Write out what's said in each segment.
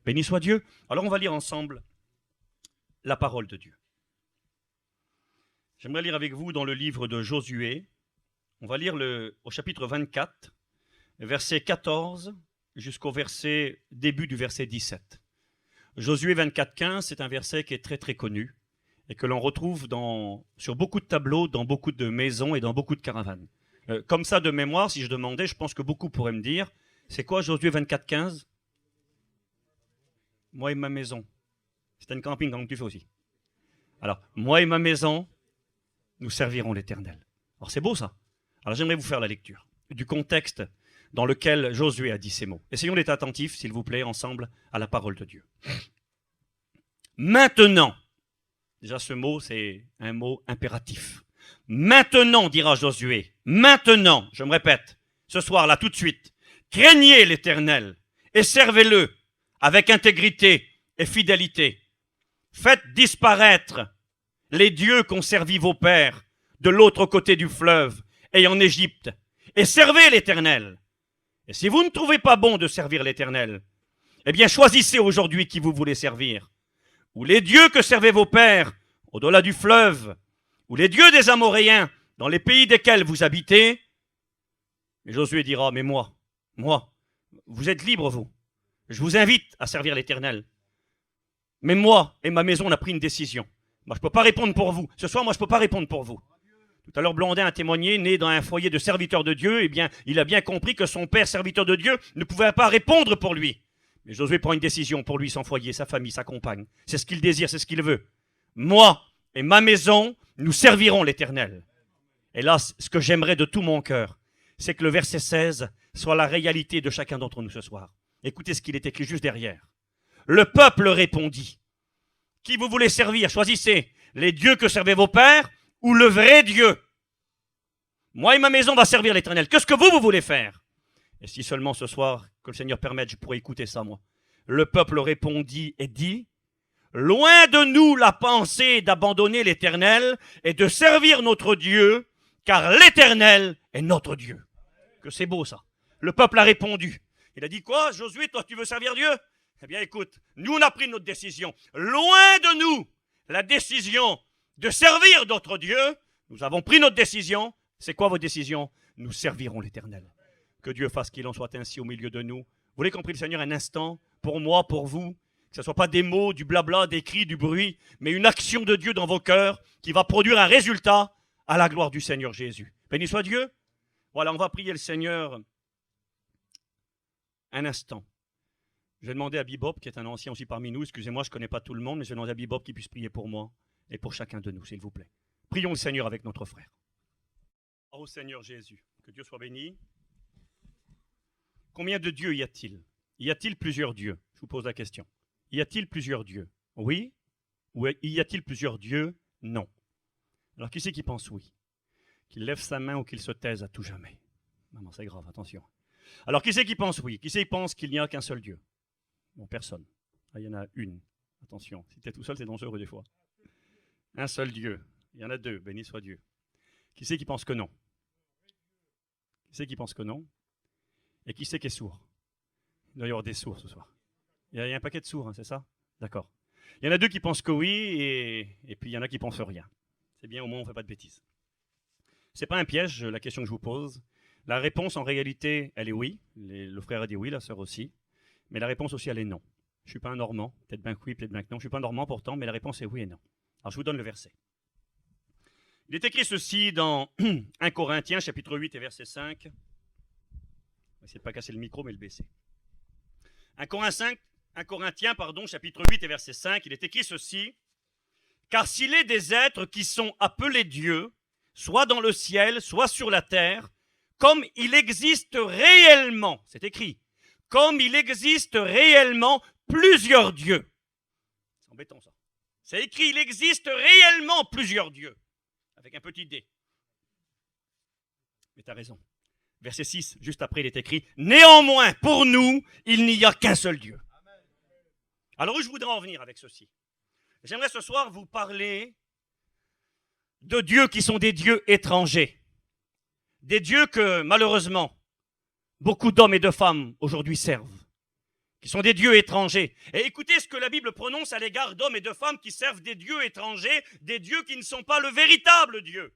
Béni soit Dieu. Alors on va lire ensemble la parole de Dieu. J'aimerais lire avec vous dans le livre de Josué. On va lire au chapitre 24, verset 14 jusqu'au début du verset 17. Josué 24, 15, c'est un verset qui est très très connu et que l'on retrouve sur beaucoup de tableaux, dans beaucoup de maisons et dans beaucoup de caravanes. Comme ça de mémoire, si je demandais, je pense que beaucoup pourraient me dire, c'est quoi Josué 24, 15 ? Moi et ma maison. C'est un camping comme tu fais aussi. Alors, moi et ma maison, nous servirons l'Éternel. Alors c'est beau ça. Alors j'aimerais vous faire la lecture du contexte dans lequel Josué a dit ces mots. Essayons d'être attentifs, s'il vous plaît, ensemble à la parole de Dieu. Maintenant, déjà ce mot, c'est un mot impératif. Maintenant, dira Josué, maintenant, je me répète, ce soir-là, tout de suite, craignez l'Éternel et servez-le avec intégrité et fidélité. Faites disparaître les dieux qu'ont servi vos pères de l'autre côté du fleuve et en Égypte, et servez l'Éternel. Et si vous ne trouvez pas bon de servir l'Éternel, eh bien choisissez aujourd'hui qui vous voulez servir. Ou les dieux que servaient vos pères au-delà du fleuve, ou les dieux des Amoréens dans les pays desquels vous habitez. Et Josué dira, mais moi, vous êtes libres vous. Je vous invite à servir l'Éternel. Mais moi et ma maison, on a pris une décision. Moi, je ne peux pas répondre pour vous. Ce soir, moi, je ne peux pas répondre pour vous. Tout à l'heure, Blondin a témoigné, né dans un foyer de serviteur de Dieu, eh bien, il a bien compris que son père, serviteur de Dieu, ne pouvait pas répondre pour lui. Mais Josué prend une décision pour lui, son foyer, sa famille, sa compagne. C'est ce qu'il désire, c'est ce qu'il veut. Moi et ma maison, nous servirons l'Éternel. Et là, ce que j'aimerais de tout mon cœur, c'est que le verset 16 soit la réalité de chacun d'entre nous ce soir. Écoutez ce qu'il est écrit juste derrière. Le peuple répondit. Qui vous voulez servir? Choisissez les dieux que servaient vos pères ou le vrai Dieu. Moi et ma maison va servir l'Éternel. Qu'est-ce que vous voulez faire? Et si seulement ce soir, que le Seigneur permette, je pourrais écouter ça, moi. Le peuple répondit et dit, loin de nous la pensée d'abandonner l'Éternel et de servir notre Dieu, car l'Éternel est notre Dieu. Que c'est beau ça. Le peuple a répondu. Il a dit quoi? Josué, toi tu veux servir Dieu? Eh bien écoute, nous on a pris notre décision. Loin de nous la décision de servir notre Dieu. Nous avons pris notre décision. C'est quoi votre décision? Nous servirons l'Éternel. Que Dieu fasse qu'il en soit ainsi au milieu de nous. Vous voulez qu'on prie le Seigneur un instant? Pour moi, pour vous. Que ce ne soit pas des mots, du blabla, des cris, du bruit, mais une action de Dieu dans vos cœurs qui va produire un résultat à la gloire du Seigneur Jésus. Béni soit Dieu. Voilà, on va prier le Seigneur un instant. Je vais demander à Bibop, qui est un ancien aussi parmi nous, excusez-moi, je ne connais pas tout le monde, mais je vais demander à Bibop qu'il puisse prier pour moi et pour chacun de nous, s'il vous plaît. Prions le Seigneur avec notre frère. Ô Seigneur Jésus, que Dieu soit béni. Combien de dieux y a-t-il? Y a-t-il plusieurs dieux? Je vous pose la question. Y a-t-il plusieurs dieux? Oui. Ou y a-t-il plusieurs dieux? Non. Alors qui c'est qui pense oui? Qu'il lève sa main ou qu'il se taise à tout jamais? Maman, c'est grave, attention. Alors qui c'est qui pense oui? Qui c'est qui pense qu'il n'y a qu'un seul Dieu? Bon, personne. Ah, il y en a une. Attention, si tu es tout seul, c'est dangereux des fois. Un seul Dieu. Il y en a deux, béni soit Dieu. Qui c'est qui pense que non? Qui c'est qui pense que non? Et qui c'est qui est sourd? Il doit y avoir des sourds ce soir. Il y a un paquet de sourds, hein, c'est ça? D'accord. Il y en a deux qui pensent que oui, et puis il y en a qui pensent rien. C'est bien, au moins on ne fait pas de bêtises. Ce n'est pas un piège, la question que je vous pose. La réponse, en réalité, elle est oui. Le frère a dit oui, la sœur aussi. Mais la réponse aussi, elle est non. Je ne suis pas un Normand. Peut-être bien que oui, peut-être bien que non. Je ne suis pas un Normand pourtant, mais la réponse est oui et non. Alors, je vous donne le verset. Il est écrit ceci dans 1 Corinthiens, chapitre 8 et verset 5. On va essayer de ne pas casser le micro, mais le baisser. 1 Corinthiens, chapitre 8 et verset 5, il est écrit ceci. Car s'il est des êtres qui sont appelés dieux, soit dans le ciel, soit sur la terre, comme il existe réellement, c'est écrit, comme il existe réellement plusieurs dieux. C'est embêtant ça. C'est écrit, il existe réellement plusieurs dieux, avec un petit d. Mais tu as raison. Verset 6, juste après, il est écrit, néanmoins, pour nous, il n'y a qu'un seul Dieu. Alors où je voudrais en venir avec ceci? J'aimerais ce soir vous parler de dieux qui sont des dieux étrangers. Des dieux que, malheureusement, beaucoup d'hommes et de femmes aujourd'hui servent. qui sont des dieux étrangers. Et écoutez ce que la Bible prononce à l'égard d'hommes et de femmes qui servent des dieux étrangers, des dieux qui ne sont pas le véritable Dieu.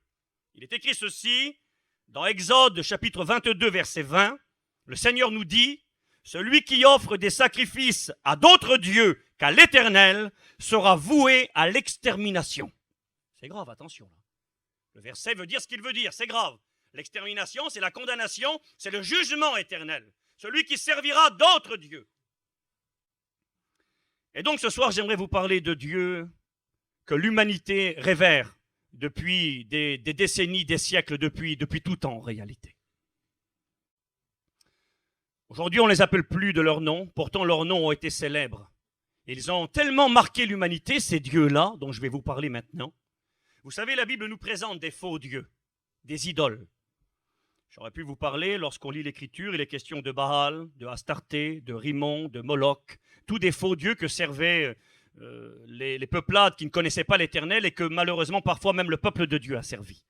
Il est écrit ceci, dans Exode chapitre 22, verset 20, le Seigneur nous dit, « Celui qui offre des sacrifices à d'autres dieux qu'à l'Éternel sera voué à l'extermination. » C'est grave, attention. Le verset veut dire ce qu'il veut dire, c'est grave. L'extermination, c'est la condamnation, c'est le jugement éternel. Celui qui servira d'autres dieux. Et donc ce soir, j'aimerais vous parler de Dieu que l'humanité révère depuis des décennies, des siècles, depuis tout temps en réalité. Aujourd'hui, on ne les appelle plus de leur nom, pourtant leurs noms ont été célèbres. Ils ont tellement marqué l'humanité, ces dieux-là, dont je vais vous parler maintenant. Vous savez, la Bible nous présente des faux dieux, des idoles. J'aurais pu vous parler, lorsqu'on lit l'Écriture, il est question de Baal, de Astarté, de Rimon, de Moloch, tous des faux dieux que servaient les peuplades qui ne connaissaient pas l'Éternel et que malheureusement parfois même le peuple de Dieu a servi.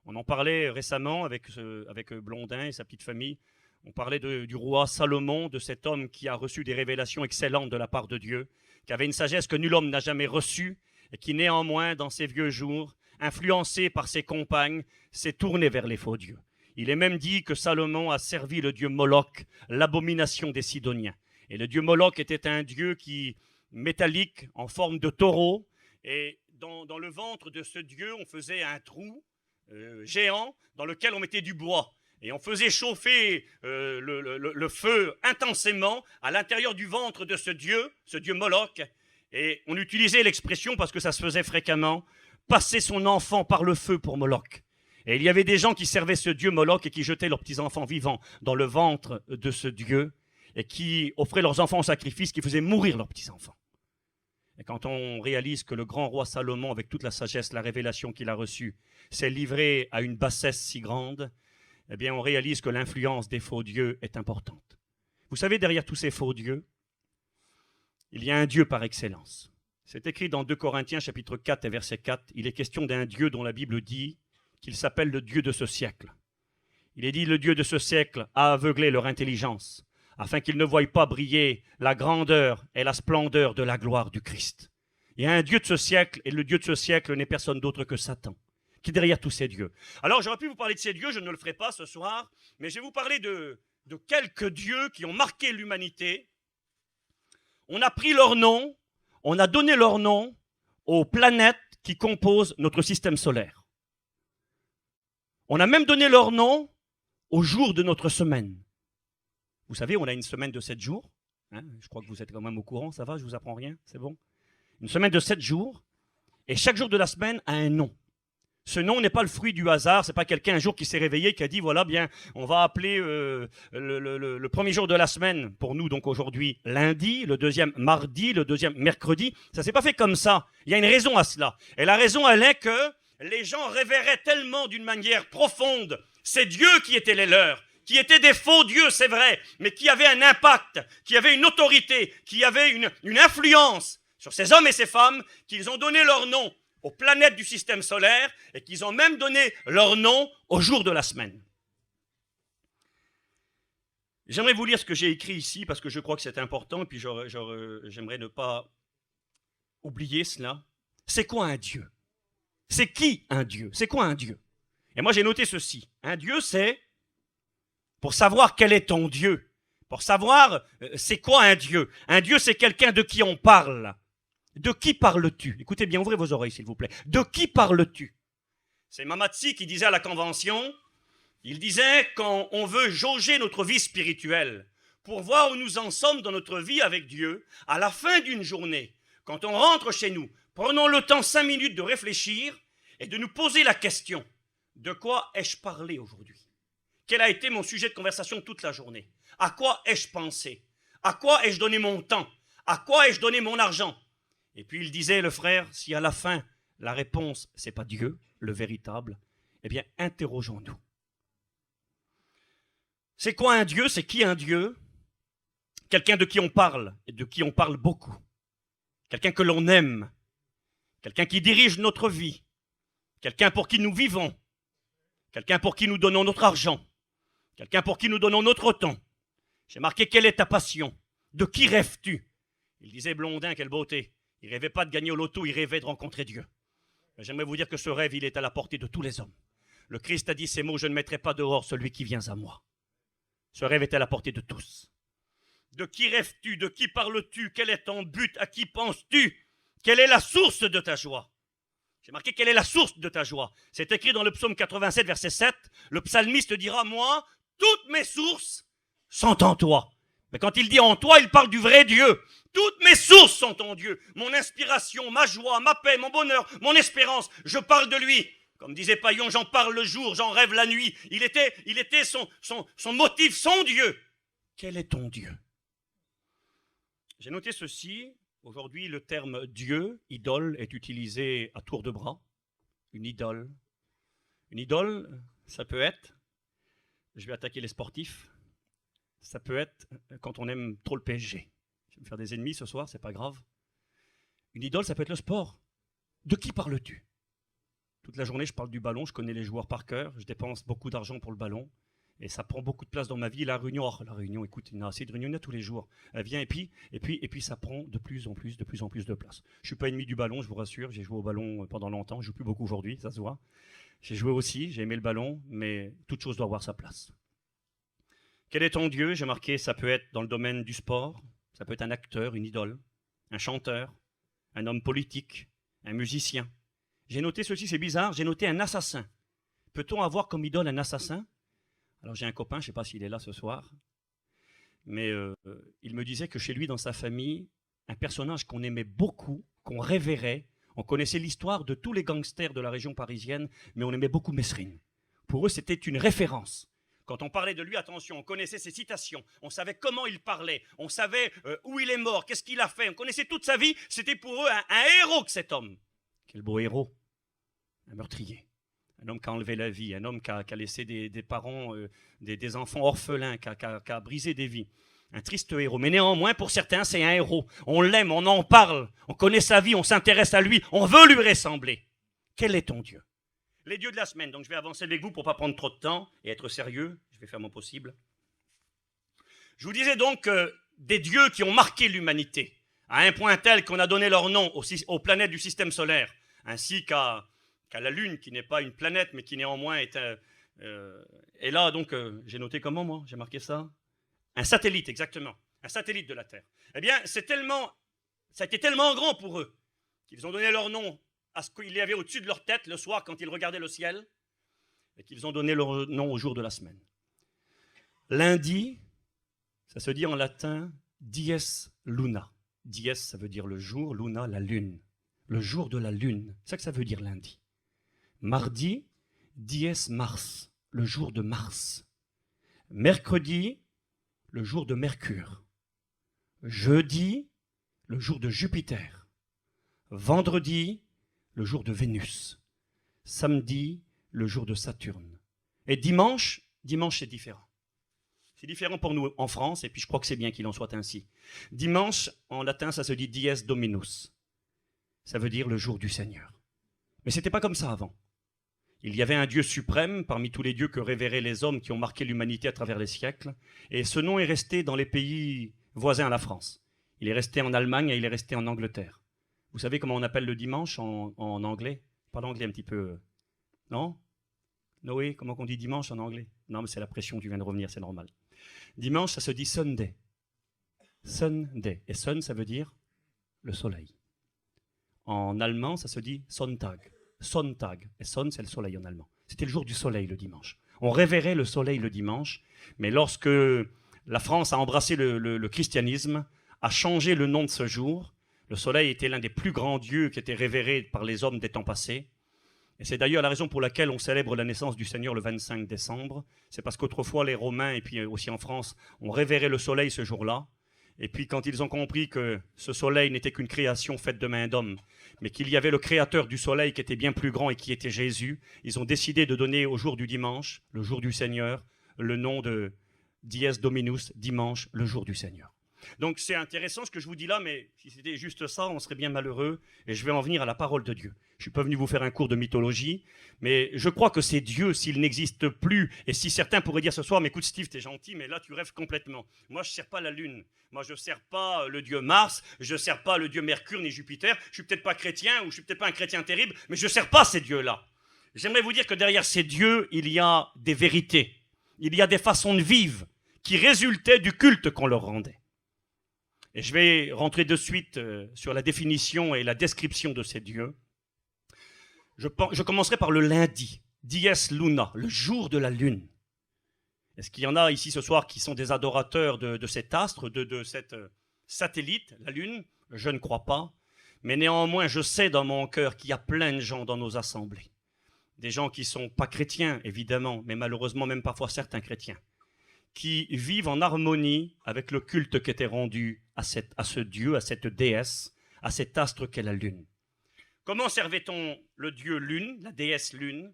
On en parlait récemment avec Blondin et sa petite famille. On parlait du roi Salomon, de cet homme qui a reçu des révélations excellentes de la part de Dieu, qui avait une sagesse que nul homme n'a jamais reçue et qui néanmoins, dans ses vieux jours, influencé par ses compagnes, s'est tourné vers les faux dieux. Il est même dit que Salomon a servi le dieu Moloch, l'abomination des Sidoniens. Et le dieu Moloch était un dieu métallique, en forme de taureau, et dans le ventre de ce dieu, on faisait un trou géant dans lequel on mettait du bois. Et on faisait chauffer le feu intensément à l'intérieur du ventre de ce dieu Moloch. Et on utilisait l'expression, parce que ça se faisait fréquemment, passer son enfant par le feu pour Moloch. Et il y avait des gens qui servaient ce dieu Moloch et qui jetaient leurs petits-enfants vivants dans le ventre de ce dieu et qui offraient leurs enfants en sacrifice, qui faisaient mourir leurs petits-enfants. Et quand on réalise que le grand roi Salomon, avec toute la sagesse, la révélation qu'il a reçue, s'est livré à une bassesse si grande, eh bien on réalise que l'influence des faux dieux est importante. Vous savez, derrière tous ces faux dieux, il y a un Dieu par excellence. C'est écrit dans 2 Corinthiens chapitre 4 et verset 4. Il est question d'un Dieu dont la Bible dit qu'il s'appelle le Dieu de ce siècle. Il est dit, le Dieu de ce siècle a aveuglé leur intelligence, afin qu'ils ne voient pas briller la grandeur et la splendeur de la gloire du Christ. Il y a un Dieu de ce siècle, et le Dieu de ce siècle n'est personne d'autre que Satan, qui est derrière tous ces dieux. Alors j'aurais pu vous parler de ces dieux, je ne le ferai pas ce soir, mais je vais vous parler de quelques dieux qui ont marqué l'humanité. On a pris leur nom, on a donné leur nom aux planètes qui composent notre système solaire. On a même donné leur nom aux jours de notre semaine. Vous savez, on a une semaine de 7 jours. Hein, je crois que vous êtes quand même au courant, ça va, je ne vous apprends rien, c'est bon? Une semaine de 7 jours, et chaque jour de la semaine a un nom. Ce nom n'est pas le fruit du hasard, c'est pas quelqu'un un jour qui s'est réveillé, qui a dit, voilà, bien, on va appeler le premier jour de la semaine, pour nous donc aujourd'hui lundi, le deuxième mardi, le deuxième mercredi. Ça s'est pas fait comme ça. Il y a une raison à cela. Et la raison, elle est que les gens révéraient tellement d'une manière profonde ces dieux qui étaient les leurs, qui étaient des faux dieux, c'est vrai, mais qui avaient un impact, qui avaient une autorité, qui avaient une influence sur ces hommes et ces femmes, qu'ils ont donné leur nom aux planètes du système solaire et qu'ils ont même donné leur nom au jour de la semaine. J'aimerais vous lire ce que j'ai écrit ici parce que je crois que c'est important et puis j'aimerais ne pas oublier cela. C'est quoi un Dieu? C'est qui un Dieu? C'est quoi un Dieu? Et moi j'ai noté ceci. Un Dieu, c'est pour savoir quel est ton Dieu, pour savoir c'est quoi un Dieu. Un Dieu, c'est quelqu'un de qui on parle. De qui parles-tu? Écoutez bien, ouvrez vos oreilles s'il vous plaît. De qui parles-tu? C'est Mamatsi qui disait à la Convention, il disait quand on veut jauger notre vie spirituelle, pour voir où nous en sommes dans notre vie avec Dieu, à la fin d'une journée, quand on rentre chez nous, prenons le temps 5 minutes de réfléchir et de nous poser la question, de quoi ai-je parlé aujourd'hui? Quel a été mon sujet de conversation toute la journée? À quoi ai-je pensé? À quoi ai-je donné mon temps? À quoi ai-je donné mon argent? Et puis il disait, le frère, si à la fin, la réponse, c'est pas Dieu, le véritable, eh bien, interrogeons-nous. C'est quoi un Dieu? C'est qui un Dieu? Quelqu'un de qui on parle, et de qui on parle beaucoup. Quelqu'un que l'on aime. Quelqu'un qui dirige notre vie. Quelqu'un pour qui nous vivons. Quelqu'un pour qui nous donnons notre argent. Quelqu'un pour qui nous donnons notre temps. J'ai marqué, quelle est ta passion? De qui rêves-tu? Il disait Blondin, quelle beauté. Il ne rêvait pas de gagner au loto, il rêvait de rencontrer Dieu. J'aimerais vous dire que ce rêve, il est à la portée de tous les hommes. Le Christ a dit ces mots, je ne mettrai pas dehors celui qui vient à moi. Ce rêve est à la portée de tous. De qui rêves-tu? De qui parles-tu? Quel est ton but? À qui penses-tu? Quelle est la source de ta joie? J'ai marqué quelle est la source de ta joie. C'est écrit dans le psaume 87, verset 7. Le psalmiste dira, moi, toutes mes sources sont en toi. Mais quand il dit en toi, il parle du vrai Dieu. Toutes mes sources sont en Dieu. Mon inspiration, ma joie, ma paix, mon bonheur, mon espérance, je parle de lui. Comme disait Paillon, j'en parle le jour, j'en rêve la nuit. Il était son motif, son Dieu. Quel est ton Dieu? J'ai noté ceci. Aujourd'hui, le terme Dieu, idole, est utilisé à tour de bras. Une idole. Une idole, ça peut être, je vais attaquer les sportifs, ça peut être quand on aime trop le PSG. Je vais me faire des ennemis ce soir, c'est pas grave. Une idole, ça peut être le sport. De qui parles-tu? Toute la journée, je parle du ballon, je connais les joueurs par cœur, je dépense beaucoup d'argent pour le ballon. Et ça prend beaucoup de place dans ma vie. La réunion, écoute, il y a assez de réunions tous les jours. Elle vient et puis ça prend de plus en plus de place. Je ne suis pas ennemi du ballon, je vous rassure. J'ai joué au ballon pendant longtemps. Je ne joue plus beaucoup aujourd'hui, ça se voit. J'ai joué aussi, j'ai aimé le ballon, mais toute chose doit avoir sa place. Quel est ton Dieu? J'ai marqué, ça peut être dans le domaine du sport, ça peut être un acteur, une idole, un chanteur, un homme politique, un musicien. J'ai noté ceci, c'est bizarre, j'ai noté un assassin. Peut-on avoir comme idole un assassin? Alors j'ai un copain, je ne sais pas s'il est là ce soir, mais il me disait que chez lui, dans sa famille, un personnage qu'on aimait beaucoup, qu'on révérait, on connaissait l'histoire de tous les gangsters de la région parisienne, mais on aimait beaucoup Mesrine. Pour eux, c'était une référence. Quand on parlait de lui, attention, on connaissait ses citations, on savait comment il parlait, on savait où il est mort, qu'est-ce qu'il a fait, on connaissait toute sa vie, c'était pour eux un héros que cet homme. Quel beau héros, un meurtrier. Un homme qui a enlevé la vie, un homme qui a laissé des parents, des enfants orphelins, qui a brisé des vies. Un triste héros. Mais néanmoins, pour certains, c'est un héros. On l'aime, on en parle, on connaît sa vie, on s'intéresse à lui, on veut lui ressembler. Quel est ton Dieu? Les dieux de la semaine. Donc je vais avancer avec vous pour ne pas prendre trop de temps et être sérieux. Je vais faire mon possible. Je vous disais donc des dieux qui ont marqué l'humanité, à un point tel qu'on a donné leur nom aux planètes du système solaire, ainsi qu'à la Lune, qui n'est pas une planète, mais qui néanmoins est et là, donc, j'ai noté comment, moi? J'ai marqué ça? Un satellite, exactement. Un satellite de la Terre. Eh bien, ça a été tellement grand pour eux qu'ils ont donné leur nom à ce qu'il y avait au-dessus de leur tête le soir quand ils regardaient le ciel, et qu'ils ont donné leur nom au jour de la semaine. Lundi, ça se dit en latin dies luna. Dies, ça veut dire le jour, luna, la lune. Le jour de la lune. C'est ça que ça veut dire lundi. Mardi, dies Mars, le jour de Mars. Mercredi, le jour de Mercure. Jeudi, le jour de Jupiter. Vendredi, le jour de Vénus. Samedi, le jour de Saturne. Et dimanche c'est différent. C'est différent pour nous en France, et puis je crois que c'est bien qu'il en soit ainsi. Dimanche, en latin, ça se dit dies Dominus. Ça veut dire le jour du Seigneur. Mais ce n'était pas comme ça avant. Il y avait un Dieu suprême parmi tous les dieux que révéraient les hommes qui ont marqué l'humanité à travers les siècles. Et ce nom est resté dans les pays voisins à la France. Il est resté en Allemagne et il est resté en Angleterre. Vous savez comment on appelle le dimanche en anglais? Pas l'anglais un petit peu. Non? Noé, comment on dit dimanche en anglais? Non, mais c'est la pression qui vient de revenir, c'est normal. Dimanche, ça se dit Sunday. Sunday. Et sun, ça veut dire le soleil. En allemand, ça se dit Sonntag. Sonntag. Et Sonn, c'est le soleil en allemand. C'était le jour du soleil, le dimanche. On révérait le soleil le dimanche, mais lorsque la France a embrassé le christianisme, a changé le nom de ce jour, le soleil était l'un des plus grands dieux qui étaient révérés par les hommes des temps passés. Et c'est d'ailleurs la raison pour laquelle on célèbre la naissance du Seigneur le 25 décembre. C'est parce qu'autrefois, les Romains, et puis aussi en France, ont révéré le soleil ce jour-là. Et puis quand ils ont compris que ce soleil n'était qu'une création faite de main d'homme, mais qu'il y avait le créateur du soleil qui était bien plus grand et qui était Jésus, ils ont décidé de donner au jour du dimanche, le jour du Seigneur, le nom de Dies Dominus, dimanche, le jour du Seigneur. Donc c'est intéressant ce que je vous dis là, mais si c'était juste ça, on serait bien malheureux. Et je vais en venir à la parole de Dieu. Je ne suis pas venu vous faire un cours de mythologie, mais je crois que c'est Dieu s'il n'existe plus. Et si certains pourraient dire ce soir, mais écoute Steve, t'es gentil, mais là tu rêves complètement. Moi je ne sers pas la Lune. Moi je ne sers pas le dieu Mars. Je ne sers pas le dieu Mercure ni Jupiter. Je ne suis peut-être pas chrétien ou je ne suis peut-être pas un chrétien terrible, mais je ne sers pas ces dieux-là. J'aimerais vous dire que derrière ces dieux, il y a des vérités. Il y a des façons de vivre qui résultaient du culte qu'on leur rendait. Et je vais rentrer de suite sur la définition et la description de ces dieux. Je commencerai par le lundi, dies luna, le jour de la lune. Est-ce qu'il y en a ici ce soir qui sont des adorateurs de cet astre, de cette satellite, la lune? Je ne crois pas. Mais néanmoins, je sais dans mon cœur qu'il y a plein de gens dans nos assemblées. Des gens qui ne sont pas chrétiens, évidemment, mais malheureusement même parfois certains chrétiens, qui vivent en harmonie avec le culte qui était rendu à ce Dieu, à cette déesse, à cet astre qu'est la lune. Comment servait-on le Dieu lune, la déesse lune?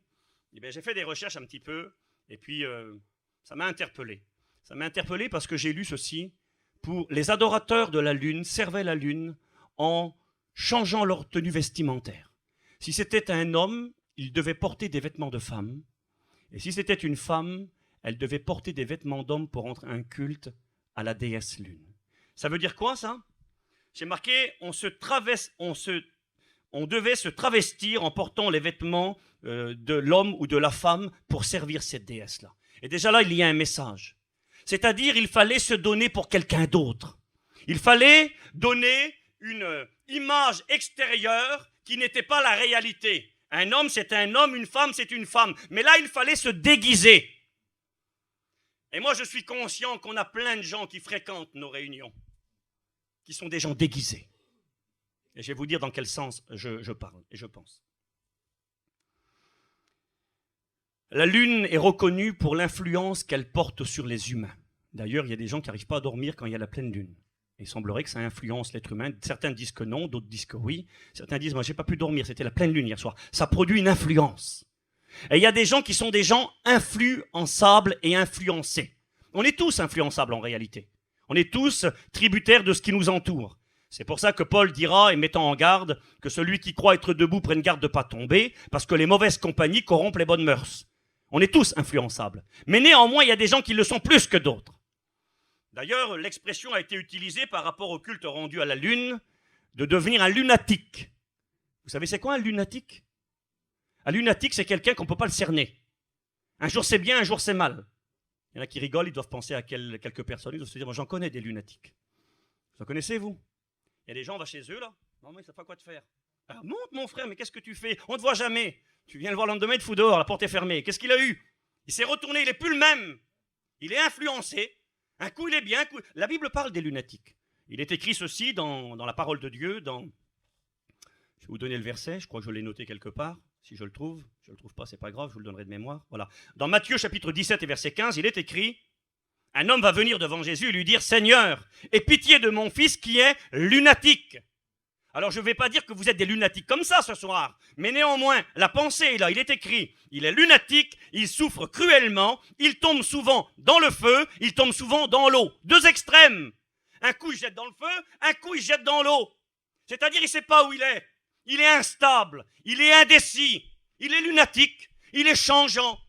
Eh bien, j'ai fait des recherches un petit peu, et puis ça m'a interpellé. Ça m'a interpellé parce que j'ai lu ceci. Pour les adorateurs de la lune servaient la lune en changeant leur tenue vestimentaire. Si c'était un homme, il devait porter des vêtements de femme, et si c'était une femme, elle devait porter des vêtements d'homme pour rendre un culte à la déesse lune. Ça veut dire quoi, ça? J'ai marqué, on devait se travestir en portant les vêtements de l'homme ou de la femme pour servir cette déesse-là. Et déjà là, il y a un message. C'est-à-dire, il fallait se donner pour quelqu'un d'autre. Il fallait donner une image extérieure qui n'était pas la réalité. Un homme, c'est un homme, une femme, c'est une femme. Mais là, il fallait se déguiser. Et moi, je suis conscient qu'on a plein de gens qui fréquentent nos réunions, qui sont des gens déguisés. Et je vais vous dire dans quel sens je parle et je pense. La lune est reconnue pour l'influence qu'elle porte sur les humains. D'ailleurs, il y a des gens qui n'arrivent pas à dormir quand il y a la pleine lune. Il semblerait que ça influence l'être humain. Certains disent que non, d'autres disent que oui. Certains disent, moi, je n'ai pas pu dormir, c'était la pleine lune hier soir. Ça produit une influence. Et il y a des gens qui sont des gens influençables et influencés. On est tous influençables en réalité. On est tous tributaires de ce qui nous entoure. C'est pour ça que Paul dira, et mettant en garde, que celui qui croit être debout prenne garde de ne pas tomber, parce que les mauvaises compagnies corrompent les bonnes mœurs. On est tous influençables. Mais néanmoins, il y a des gens qui le sont plus que d'autres. D'ailleurs, l'expression a été utilisée par rapport au culte rendu à la lune, de devenir un lunatique. Vous savez c'est quoi un lunatique? Un lunatique, c'est quelqu'un qu'on ne peut pas le cerner. Un jour c'est bien, un jour c'est mal. Il y en a qui rigolent, ils doivent penser à quelques personnes, ils doivent se dire, moi j'en connais des lunatiques. Vous en connaissez, vous? Il y a des gens, on va chez eux, là, non mais ils ne savent pas quoi te faire. Alors, monte mon frère, mais qu'est-ce que tu fais? On ne te voit jamais. Tu viens le voir le lendemain, il te fout dehors, la porte est fermée. Qu'est-ce qu'il a eu? Il s'est retourné, il n'est plus le même. Il est influencé. Un coup il est bien, un coup... La Bible parle des lunatiques. Il est écrit ceci dans la parole de Dieu, Je vais vous donner le verset, je crois que je l'ai noté quelque part, si je le trouve. Je ne le trouve pas, c'est pas grave, je vous le donnerai de mémoire. Voilà. Dans Matthieu chapitre 17 et verset 15, il est écrit, un homme va venir devant Jésus et lui dire, Seigneur, aie pitié de mon fils qui est lunatique. Alors je ne vais pas dire que vous êtes des lunatiques comme ça ce soir, mais néanmoins, la pensée est là, il est écrit, il est lunatique, il souffre cruellement, il tombe souvent dans le feu, il tombe souvent dans l'eau. Deux extrêmes. Un coup il jette dans le feu, un coup il jette dans l'eau. C'est-à-dire il ne sait pas où il est instable, il est indécis, il est lunatique, il est changeant,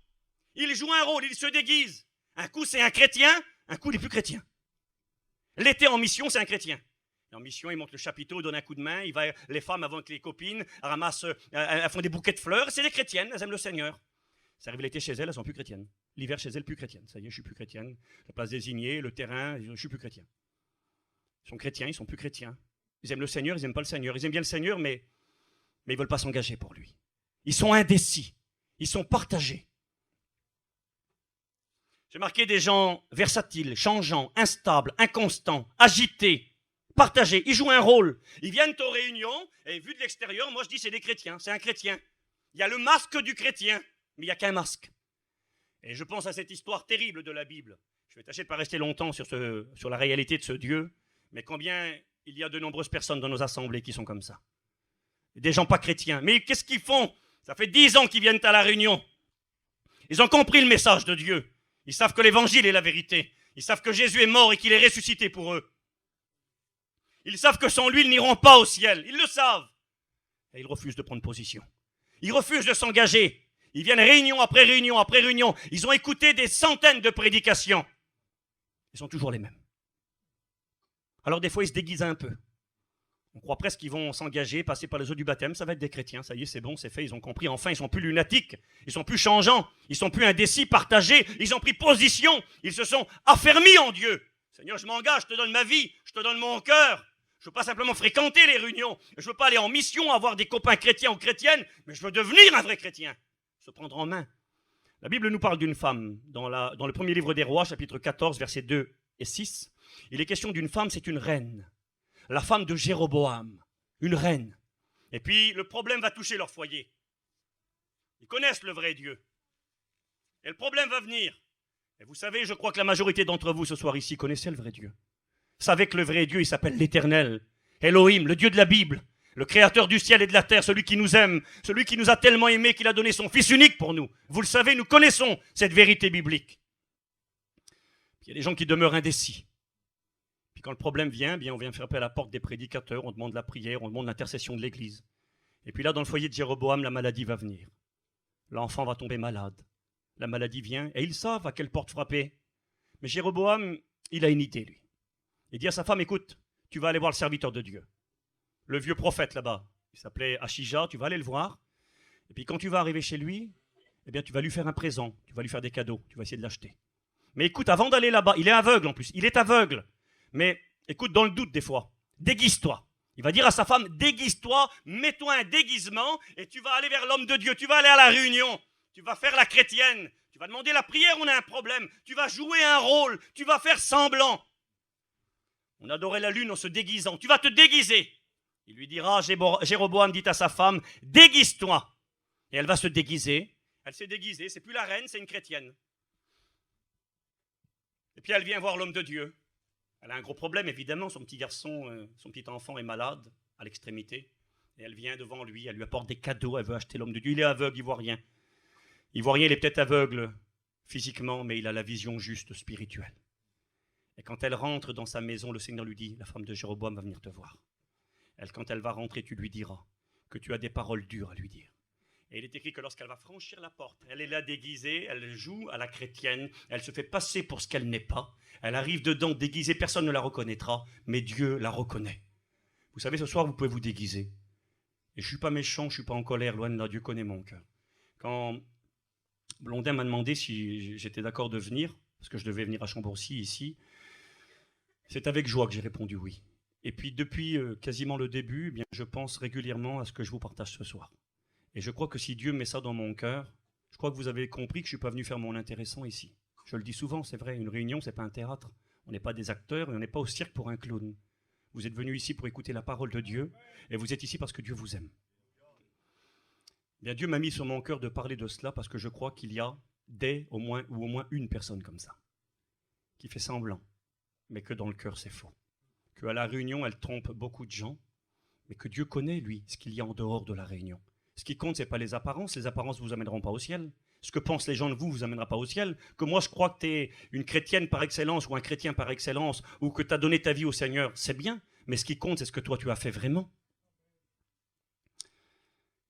il joue un rôle, il se déguise. Un coup c'est un chrétien, un coup il n'est plus chrétien. L'été en mission c'est un chrétien. En mission, il monte le chapiteau, donne un coup de main, les femmes avec les copines ramassent, elles font des bouquets de fleurs, c'est des chrétiennes, elles aiment le Seigneur. Ça arrive l'été chez elles, elles sont plus chrétiennes. L'hiver chez elles, plus chrétiennes. Ça y est, je suis plus chrétienne. La place désignée, le terrain, je suis plus chrétien. Ils sont chrétiens, ils sont plus chrétiens. Ils aiment le Seigneur, ils n'aiment pas le Seigneur. Ils aiment bien le Seigneur, mais ils ne veulent pas s'engager pour lui. Ils sont indécis, ils sont partagés. J'ai marqué des gens versatiles, changeants, instables, inconstants, agités, partagés. Ils jouent un rôle. Ils viennent aux réunions, et vu de l'extérieur, moi je dis c'est des chrétiens, c'est un chrétien. Il y a le masque du chrétien, mais il n'y a qu'un masque. Et je pense à cette histoire terrible de la Bible. Je vais tâcher de ne pas rester longtemps sur la réalité de ce Dieu, mais combien il y a de nombreuses personnes dans nos assemblées qui sont comme ça. Des gens pas chrétiens. Mais qu'est-ce qu'ils font? Ça fait 10 ans qu'ils viennent à la réunion. Ils ont compris le message de Dieu. Ils savent que l'évangile est la vérité. Ils savent que Jésus est mort et qu'il est ressuscité pour eux. Ils savent que sans lui, ils n'iront pas au ciel. Ils le savent. Et ils refusent de prendre position. Ils refusent de s'engager. Ils viennent réunion après réunion après réunion. Ils ont écouté des centaines de prédications. Ils sont toujours les mêmes. Alors des fois, ils se déguisent un peu. On croit presque qu'ils vont s'engager, passer par les eaux du baptême, ça va être des chrétiens, ça y est, c'est bon, c'est fait, ils ont compris. Enfin, ils sont plus lunatiques, ils sont plus changeants, ils sont plus indécis, partagés, ils ont pris position, ils se sont affermis en Dieu. Seigneur, je m'engage, je te donne ma vie, je te donne mon cœur. Je ne veux pas simplement fréquenter les réunions, je ne veux pas aller en mission, avoir des copains chrétiens ou chrétiennes, mais je veux devenir un vrai chrétien, se prendre en main. La Bible nous parle d'une femme, dans le premier livre des Rois, chapitre 14, versets 2 et 6. Il est question d'une femme, c'est une reine. La femme de Jéroboam, une reine. Et puis, le problème va toucher leur foyer. Ils connaissent le vrai Dieu. Et le problème va venir. Et vous savez, je crois que la majorité d'entre vous ce soir ici connaissez le vrai Dieu. Savez que le vrai Dieu, il s'appelle l'Éternel, Elohim, le Dieu de la Bible, le créateur du ciel et de la terre, celui qui nous aime, celui qui nous a tellement aimés qu'il a donné son Fils unique pour nous. Vous le savez, nous connaissons cette vérité biblique. Il y a des gens qui demeurent indécis. Puis quand le problème vient, bien, on vient frapper à la porte des prédicateurs, on demande la prière, on demande l'intercession de l'Église. Et puis là, dans le foyer de Jéroboam, la maladie va venir. L'enfant va tomber malade. La maladie vient, et ils savent à quelle porte frapper. Mais Jéroboam, il a une idée, lui. Il dit à sa femme, écoute, tu vas aller voir le serviteur de Dieu. Le vieux prophète là-bas, il s'appelait Achija, tu vas aller le voir. Et puis quand tu vas arriver chez lui, eh bien, tu vas lui faire un présent, tu vas lui faire des cadeaux, tu vas essayer de l'acheter. Mais écoute, avant d'aller là-bas, il est aveugle en plus, il est aveugle. Mais écoute, dans le doute des fois, déguise-toi. Il va dire à sa femme, déguise-toi, mets-toi un déguisement et tu vas aller vers l'homme de Dieu. Tu vas aller à la réunion, tu vas faire la chrétienne, tu vas demander la prière, on a un problème. Tu vas jouer un rôle, tu vas faire semblant. On adorait la lune en se déguisant. Tu vas te déguiser. Il lui dira, Jéroboam dit à sa femme, déguise-toi. Et elle va se déguiser. Elle s'est déguisée, c'est plus la reine, c'est une chrétienne. Et puis elle vient voir l'homme de Dieu. Elle a un gros problème, évidemment. Son petit garçon, son petit enfant est malade, à l'extrémité. Et elle vient devant lui, elle lui apporte des cadeaux, elle veut acheter l'homme de Dieu. Il est aveugle, il ne voit rien. Il ne voit rien, il est peut-être aveugle physiquement, mais il a la vision juste spirituelle. Et quand elle rentre dans sa maison, le Seigneur lui dit, la femme de Jéroboam va venir te voir. Quand elle va rentrer, tu lui diras que tu as des paroles dures à lui dire. Et il est écrit que lorsqu'elle va franchir la porte, elle est là déguisée, elle joue à la chrétienne, elle se fait passer pour ce qu'elle n'est pas. Elle arrive dedans déguisée, personne ne la reconnaîtra, mais Dieu la reconnaît. Vous savez, ce soir, vous pouvez vous déguiser. Et je ne suis pas méchant, je ne suis pas en colère, loin de là, Dieu connaît mon cœur. Quand Blondin m'a demandé si j'étais d'accord de venir, parce que je devais venir à Chambourcy, ici, c'est avec joie que j'ai répondu oui. Et puis depuis quasiment le début, eh bien, je pense régulièrement à ce que je vous partage ce soir. Et je crois que si Dieu met ça dans mon cœur, je crois que vous avez compris que je ne suis pas venu faire mon intéressant ici. Je le dis souvent, c'est vrai, une réunion, ce n'est pas un théâtre. On n'est pas des acteurs et on n'est pas au cirque pour un clown. Vous êtes venus ici pour écouter la parole de Dieu et vous êtes ici parce que Dieu vous aime. Bien, Dieu m'a mis sur mon cœur de parler de cela parce que je crois qu'il y a au moins une personne comme ça, qui fait semblant, mais que dans le cœur c'est faux. Qu'à la réunion, elle trompe beaucoup de gens, mais que Dieu connaît, lui, ce qu'il y a en dehors de la réunion. Ce qui compte, ce n'est pas les apparences ne vous amèneront pas au ciel. Ce que pensent les gens de vous amènera pas au ciel. Que moi, je crois que tu es une chrétienne par excellence ou un chrétien par excellence ou que tu as donné ta vie au Seigneur, c'est bien. Mais ce qui compte, c'est ce que toi, tu as fait vraiment.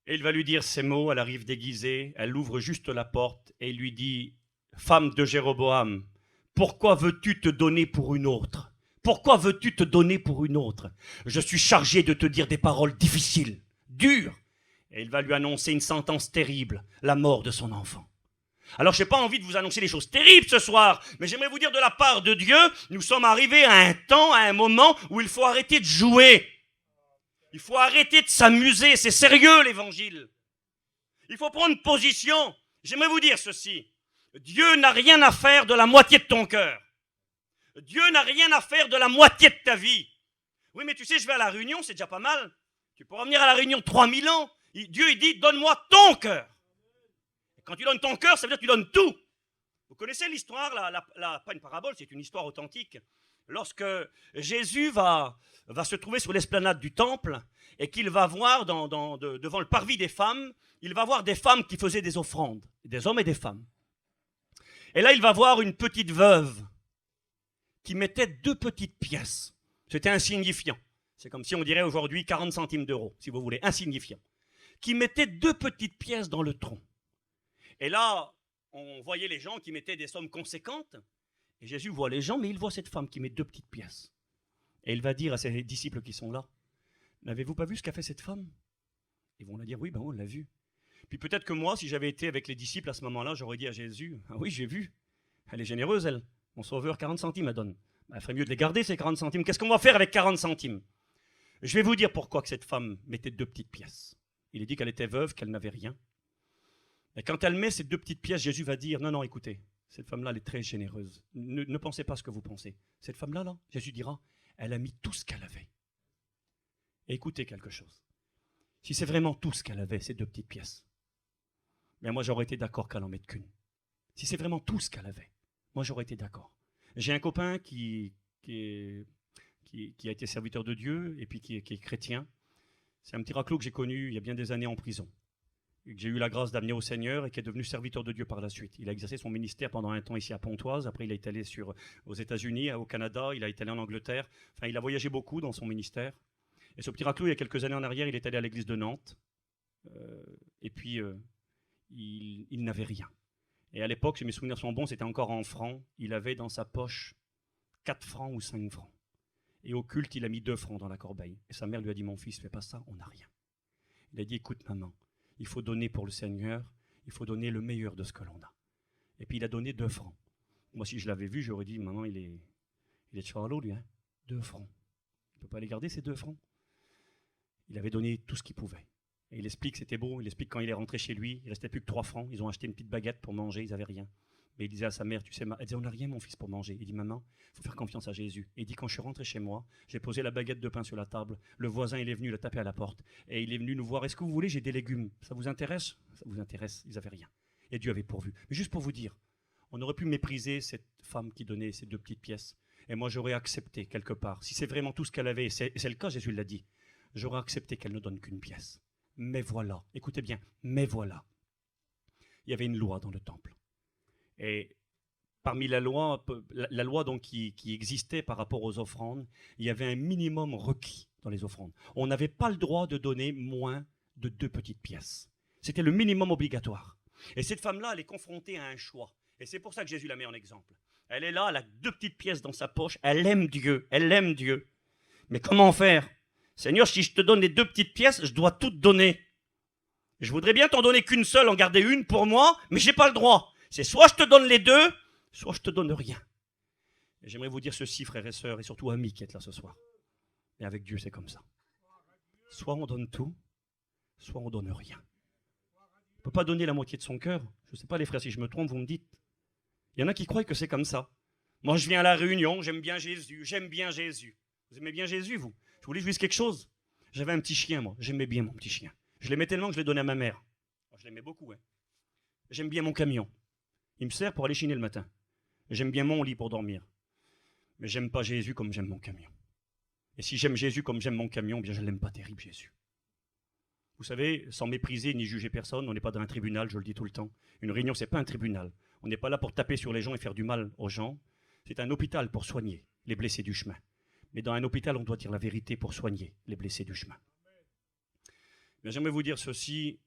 Et il va lui dire ces mots, elle arrive déguisée, elle ouvre juste la porte et il lui dit, femme de Jéroboam, pourquoi veux-tu te donner pour une autre ? Pourquoi veux-tu te donner pour une autre ? Je suis chargé de te dire des paroles difficiles, dures. Et il va lui annoncer une sentence terrible, la mort de son enfant. Alors, je n'ai pas envie de vous annoncer des choses terribles ce soir, mais j'aimerais vous dire de la part de Dieu, nous sommes arrivés à un temps, à un moment où il faut arrêter de jouer. Il faut arrêter de s'amuser, c'est sérieux l'évangile. Il faut prendre position. J'aimerais vous dire ceci, Dieu n'a rien à faire de la moitié de ton cœur. Dieu n'a rien à faire de la moitié de ta vie. Oui, mais tu sais, je vais à la réunion, c'est déjà pas mal. Tu pourras venir à la réunion 3000 ans. Dieu, il dit, donne-moi ton cœur. Et quand tu donnes ton cœur, ça veut dire que tu donnes tout. Vous connaissez l'histoire, pas une parabole, c'est une histoire authentique. Lorsque Jésus va se trouver sur l'esplanade du temple et qu'il va voir devant le parvis des femmes, il va voir des femmes qui faisaient des offrandes, des hommes et des femmes. Et là, il va voir une petite veuve qui mettait 2 petites pièces. C'était insignifiant. c'est comme si on dirait aujourd'hui 40 centimes d'euros, si vous voulez, insignifiant, qui mettait 2 petites pièces dans le tronc. Et là, on voyait les gens qui mettaient des sommes conséquentes, et Jésus voit les gens, mais il voit cette femme qui met 2 petites pièces. Et il va dire à ses disciples qui sont là, n'avez-vous pas vu ce qu'a fait cette femme? Ils vont leur dire, oui, ben on l'a vu. Puis peut-être que moi, si j'avais été avec les disciples à ce moment-là, j'aurais dit à Jésus, ah oui, j'ai vu, elle est généreuse, elle. Mon sauveur, 40 centimes, elle donne. Ben, il ferait mieux de les garder, ces 40 centimes. Qu'est-ce qu'on va faire avec 40 centimes? Je vais vous dire pourquoi que cette femme mettait 2 petites pièces. Il est dit qu'elle était veuve, qu'elle n'avait rien. Et quand elle met ces 2 petites pièces, Jésus va dire, non, non, écoutez, cette femme-là, elle est très généreuse. Ne pensez pas ce que vous pensez. Cette femme-là, là, Jésus dira, elle a mis tout ce qu'elle avait. Et écoutez quelque chose. Si c'est vraiment tout ce qu'elle avait, ces 2 petites pièces, bien moi j'aurais été d'accord qu'elle en mette qu'une. Si c'est vraiment tout ce qu'elle avait, moi j'aurais été d'accord. J'ai un copain qui a été serviteur de Dieu et puis qui est chrétien. C'est un petit raclot que j'ai connu il y a bien des années en prison. Et que j'ai eu la grâce d'amener au Seigneur et qui est devenu serviteur de Dieu par la suite. Il a exercé son ministère pendant un temps ici à Pontoise. Après, il est allé aux États-Unis, au Canada. Il a été allé en Angleterre. Enfin, il a voyagé beaucoup dans son ministère. Et ce petit raclot, il y a quelques années en arrière, il est allé à l'église de Nantes. Et puis, il n'avait rien. Et à l'époque, si mes souvenirs sont bons, c'était encore en francs. Il avait dans sa poche 4 francs ou 5 francs. Et au culte, il a mis 2 francs dans la corbeille. Et sa mère lui a dit, mon fils, fais pas ça, on n'a rien. Il a dit, écoute maman, il faut donner pour le Seigneur, il faut donner le meilleur de ce que l'on a. Et puis il a donné 2 francs. Moi, si je l'avais vu, j'aurais dit, maman, il est de Charlot, lui, hein, 2 francs. Il ne peut pas les garder, ces 2 francs. Il avait donné tout ce qu'il pouvait. Et il explique, c'était beau, il explique quand il est rentré chez lui, il ne restait plus que 3 francs, ils ont acheté une petite baguette pour manger, ils n'avaient rien. Mais il disait à sa mère, tu sais, elle disait, on n'a rien mon fils pour manger. Il dit, maman, il faut faire confiance à Jésus. Et il dit, quand je suis rentré chez moi, j'ai posé la baguette de pain sur la table, le voisin il est venu, il a tapé à la porte, et il est venu nous voir, est-ce que vous voulez, j'ai des légumes, ça vous intéresse? Ça vous intéresse, ils n'avaient rien. Et Dieu avait pourvu. Mais juste pour vous dire, on aurait pu mépriser cette femme qui donnait ces 2 petites pièces. Et moi j'aurais accepté quelque part, si c'est vraiment tout ce qu'elle avait, et c'est le cas, Jésus l'a dit, j'aurais accepté qu'elle ne donne qu'une pièce. Mais voilà, écoutez bien, mais voilà. Il y avait une loi dans le temple. Et parmi la loi donc qui existait par rapport aux offrandes, il y avait un minimum requis dans les offrandes. On n'avait pas le droit de donner moins de 2 petites pièces. C'était le minimum obligatoire. Et cette femme-là, elle est confrontée à un choix. Et c'est pour ça que Jésus la met en exemple. Elle est là, elle a 2 petites pièces dans sa poche, elle aime Dieu, elle aime Dieu. Mais comment faire? Seigneur, si je te donne les 2 petites pièces, je dois toutes donner. Je voudrais bien t'en donner qu'une seule, en garder une pour moi, mais je n'ai pas le droit. C'est soit je te donne les 2, soit je te donne rien. Et j'aimerais vous dire ceci, frères et sœurs, et surtout amis qui êtes là ce soir. Et avec Dieu, c'est comme ça. Soit on donne tout, soit on donne rien. On ne peut pas donner la moitié de son cœur. Je ne sais pas les frères, si je me trompe, vous me dites. Il y en a qui croient que c'est comme ça. Moi, je viens à la réunion, j'aime bien Jésus, j'aime bien Jésus. Vous aimez bien Jésus, vous? Je voulais juste quelque chose. J'avais un petit chien, moi. J'aimais bien mon petit chien. Je l'aimais tellement que je l'ai donné à ma mère. Je l'aimais beaucoup, hein. J'aime bien mon camion. Il me sert pour aller chiner le matin. J'aime bien mon lit pour dormir. Mais j'aime pas Jésus comme j'aime mon camion. Et si j'aime Jésus comme j'aime mon camion, bien je ne l'aime pas terrible, Jésus. Vous savez, sans mépriser ni juger personne, on n'est pas dans un tribunal, je le dis tout le temps. Une réunion, ce n'est pas un tribunal. On n'est pas là pour taper sur les gens et faire du mal aux gens. C'est un hôpital pour soigner les blessés du chemin. Mais dans un hôpital, on doit dire la vérité pour soigner les blessés du chemin. Mais j'aimerais vous dire ceci.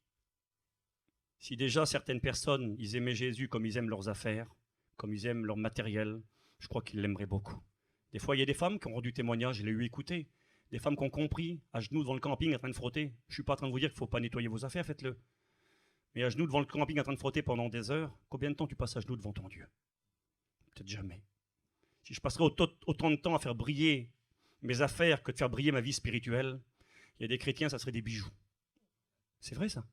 Si déjà certaines personnes, ils aimaient Jésus comme ils aiment leurs affaires, comme ils aiment leur matériel, je crois qu'ils l'aimeraient beaucoup. Des fois, il y a des femmes qui ont rendu témoignage, je l'ai eu écouté. Des femmes qui ont compris, à genoux devant le camping en train de frotter. Je ne suis pas en train de vous dire qu'il ne faut pas nettoyer vos affaires, faites-le. Mais à genoux devant le camping en train de frotter pendant des heures, combien de temps tu passes à genoux devant ton Dieu? Peut-être jamais. Si je passerais autant de temps à faire briller mes affaires que de faire briller ma vie spirituelle, il y a des chrétiens, ça serait des bijoux. C'est vrai ça.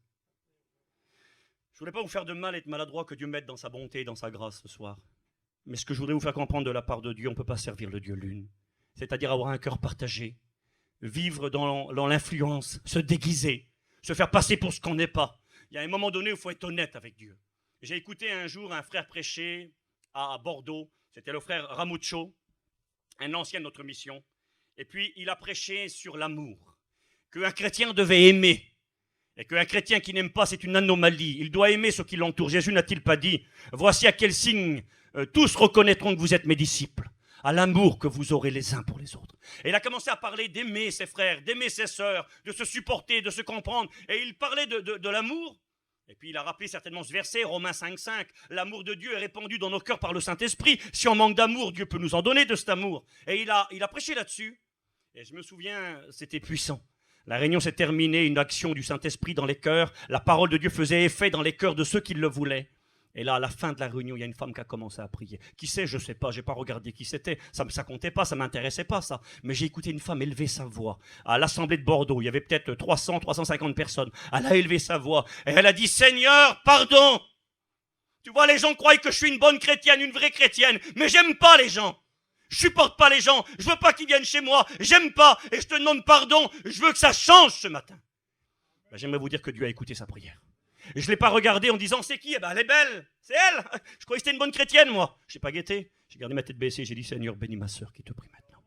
Je ne voulais pas vous faire de mal, être maladroit, que Dieu mette dans sa bonté et dans sa grâce ce soir. Mais ce que je voudrais vous faire comprendre de la part de Dieu, on ne peut pas servir le Dieu lune. C'est-à-dire avoir un cœur partagé, vivre dans l'influence, se déguiser, se faire passer pour ce qu'on n'est pas. Il y a un moment donné où il faut être honnête avec Dieu. J'ai écouté un jour un frère prêcher à Bordeaux, c'était le frère Ramuccio, un ancien de notre mission, et puis il a prêché sur l'amour, qu'un chrétien devait aimer, et qu'un chrétien qui n'aime pas, c'est une anomalie. Il doit aimer ceux qui l'entourent. Jésus n'a-t-il pas dit, voici à quel signe tous reconnaîtront que vous êtes mes disciples, à l'amour que vous aurez les uns pour les autres. Et il a commencé à parler d'aimer ses frères, d'aimer ses sœurs, de se supporter, de se comprendre. Et il parlait de l'amour. Et puis il a rappelé certainement ce verset, Romains 5,5. L'amour de Dieu est répandu dans nos cœurs par le Saint-Esprit. Si on manque d'amour, Dieu peut nous en donner de cet amour. Et il a prêché là-dessus. Et je me souviens, c'était puissant. La réunion s'est terminée, une action du Saint-Esprit dans les cœurs. La parole de Dieu faisait effet dans les cœurs de ceux qui le voulaient. Et là, à la fin de la réunion, il y a une femme qui a commencé à prier. Qui c'est? Je ne sais pas, je n'ai pas regardé qui c'était. Ça ne comptait pas, ça ne m'intéressait pas, ça. Mais j'ai écouté une femme élever sa voix. À l'Assemblée de Bordeaux, il y avait peut-être 300, 350 personnes. Elle a élevé sa voix. Et elle a dit, Seigneur, pardon. Tu vois, les gens croient que je suis une bonne chrétienne, une vraie chrétienne. Mais j'aime pas les gens. Je supporte pas les gens. Je veux pas qu'ils viennent chez moi. J'aime pas. Et je te demande pardon. Je veux que ça change ce matin. Ben, j'aimerais vous dire que Dieu a écouté sa prière. Et je ne l'ai pas regardée en disant c'est qui? Eh ben, elle est belle, c'est elle. Je croyais que c'était une bonne chrétienne, moi. Je n'ai pas guetté. J'ai gardé ma tête baissée. J'ai dit Seigneur, bénis ma sœur qui te prie maintenant.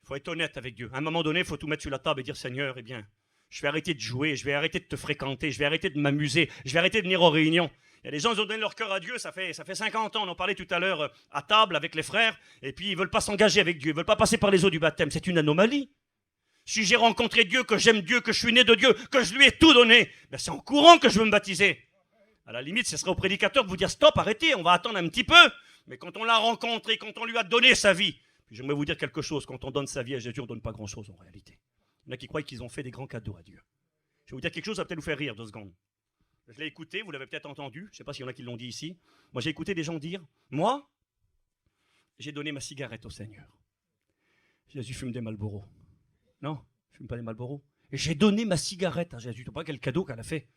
Il faut être honnête avec Dieu. À un moment donné, il faut tout mettre sur la table et dire Seigneur, eh bien, je vais arrêter de jouer, je vais arrêter de te fréquenter, je vais arrêter de m'amuser, je vais arrêter de venir aux réunions. Il y a des gens qui ont donné leur cœur à Dieu, ça fait 50 ans, on en parlait tout à l'heure à table avec les frères, et puis ils ne veulent pas s'engager avec Dieu, ils ne veulent pas passer par les eaux du baptême. C'est une anomalie. Si j'ai rencontré Dieu, que j'aime Dieu, que je suis né de Dieu, que je lui ai tout donné, ben c'est en courant que je veux me baptiser. À la limite, ce serait au prédicateur de vous dire stop, arrêtez, on va attendre un petit peu. Mais quand on l'a rencontré, quand on lui a donné sa vie, puis j'aimerais vous dire quelque chose, quand on donne sa vie à Jésus, on ne donne pas grand-chose en réalité. Il y en a qui croient qu'ils ont fait des grands cadeaux à Dieu. Je vais vous dire quelque chose, ça va peut-être vous faire rire 2 secondes. Je l'ai écouté, vous l'avez peut-être entendu, je ne sais pas s'il y en a qui l'ont dit ici. Moi, j'ai écouté des gens dire, moi, j'ai donné ma cigarette au Seigneur. Jésus fume des Marlboro. Non, je ne fume pas des Marlboro. Et j'ai donné ma cigarette à Jésus. Tu ne sais pas quel cadeau qu'elle a fait.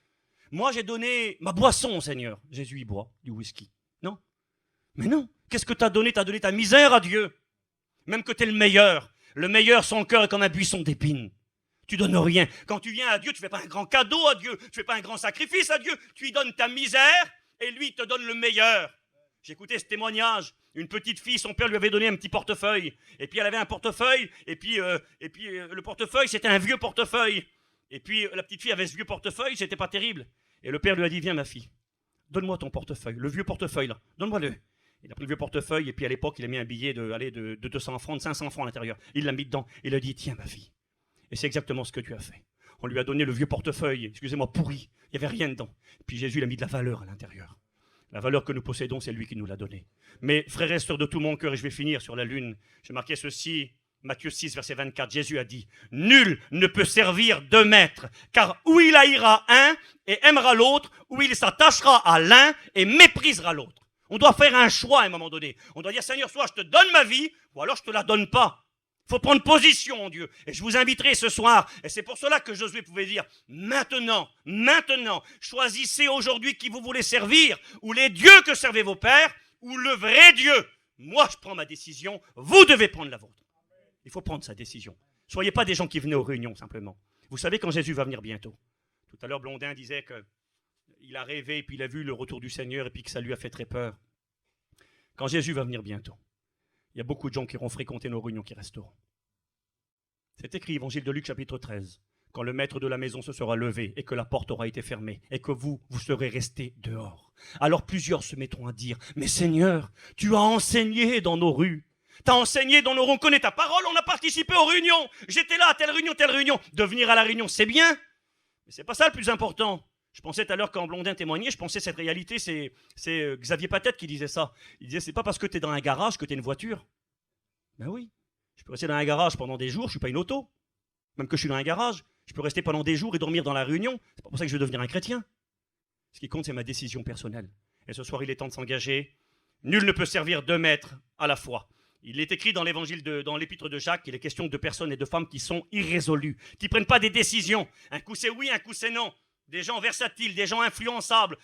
Moi, j'ai donné ma boisson au Seigneur. Jésus, il boit du whisky. Non. Mais non. Qu'est-ce que tu as donné? Tu as donné ta misère à Dieu. Même que tu es le meilleur. Le meilleur, son cœur est comme un buisson d'épines. Tu donnes rien. Quand tu viens à Dieu, tu ne fais pas un grand cadeau à Dieu. Tu ne fais pas un grand sacrifice à Dieu. Tu lui donnes ta misère et lui, il te donne le meilleur. J'ai écouté ce témoignage. Une petite fille, son père lui avait donné un petit portefeuille. Et puis elle avait un portefeuille. Et puis le portefeuille, c'était un vieux portefeuille. Et puis la petite fille avait ce vieux portefeuille, c'était pas terrible. Et le père lui a dit, viens ma fille, donne-moi ton portefeuille, le vieux portefeuille là, donne-moi-le. Il a pris le vieux portefeuille et puis à l'époque, il a mis un billet de 200 francs, de 500 francs à l'intérieur. Il l'a mis dedans. Il a dit, tiens ma fille. Et c'est exactement ce que tu as fait. On lui a donné le vieux portefeuille, excusez-moi, pourri. Il n'y avait rien dedans. Puis Jésus, il a mis de la valeur à l'intérieur. La valeur que nous possédons, c'est lui qui nous l'a donnée. Mais frères et sœurs de tout mon cœur, et je vais finir sur la lune, j'ai marqué ceci, Matthieu 6, verset 24, Jésus a dit, « Nul ne peut servir 2 maîtres, car ou il haïra un et aimera l'autre, ou il s'attachera à l'un et méprisera l'autre. » On doit faire un choix à un moment donné. On doit dire, Seigneur, soit je te donne ma vie, ou alors je ne te la donne pas. Il faut prendre position en Dieu. Et je vous inviterai ce soir, et c'est pour cela que Josué pouvait dire, maintenant, choisissez aujourd'hui qui vous voulez servir, ou les dieux que servaient vos pères, ou le vrai Dieu. Moi, je prends ma décision, vous devez prendre la vôtre. Il faut prendre sa décision. Soyez pas des gens qui venaient aux réunions, simplement. Vous savez quand Jésus va venir bientôt. Tout à l'heure, Blondin disait qu'il a rêvé, puis il a vu le retour du Seigneur, et puis que ça lui a fait très peur. Quand Jésus va venir bientôt, il y a beaucoup de gens qui auront fréquenté nos réunions qui resteront. C'est écrit, Évangile de Luc, chapitre 13. Quand le maître de la maison se sera levé et que la porte aura été fermée et que vous serez restés dehors. Alors plusieurs se mettront à dire, mais Seigneur, tu as enseigné dans nos rues. Tu as enseigné dans nos rues, on connaît ta parole, on a participé aux réunions. J'étais là à telle réunion. De venir à la réunion, c'est bien, mais c'est pas ça le plus important. Je pensais tout à l'heure quand Blondin témoignait, je pensais cette réalité, c'est Xavier Patette qui disait ça. Il disait, c'est pas parce que tu es dans un garage que tu es une voiture. Ben oui, je peux rester dans un garage pendant des jours, je ne suis pas une auto. Même que je suis dans un garage, je peux rester pendant des jours et dormir dans la réunion. C'est pas pour ça que je vais devenir un chrétien. Ce qui compte, c'est ma décision personnelle. Et ce soir, il est temps de s'engager. Nul ne peut servir 2 maîtres à la fois. Il est écrit dans l'épître de Jacques, qu'il est question de personnes et de femmes qui sont irrésolues, qui ne prennent pas des décisions. Un coup c'est oui, un coup c'est non. Des gens versatiles, des gens influençables,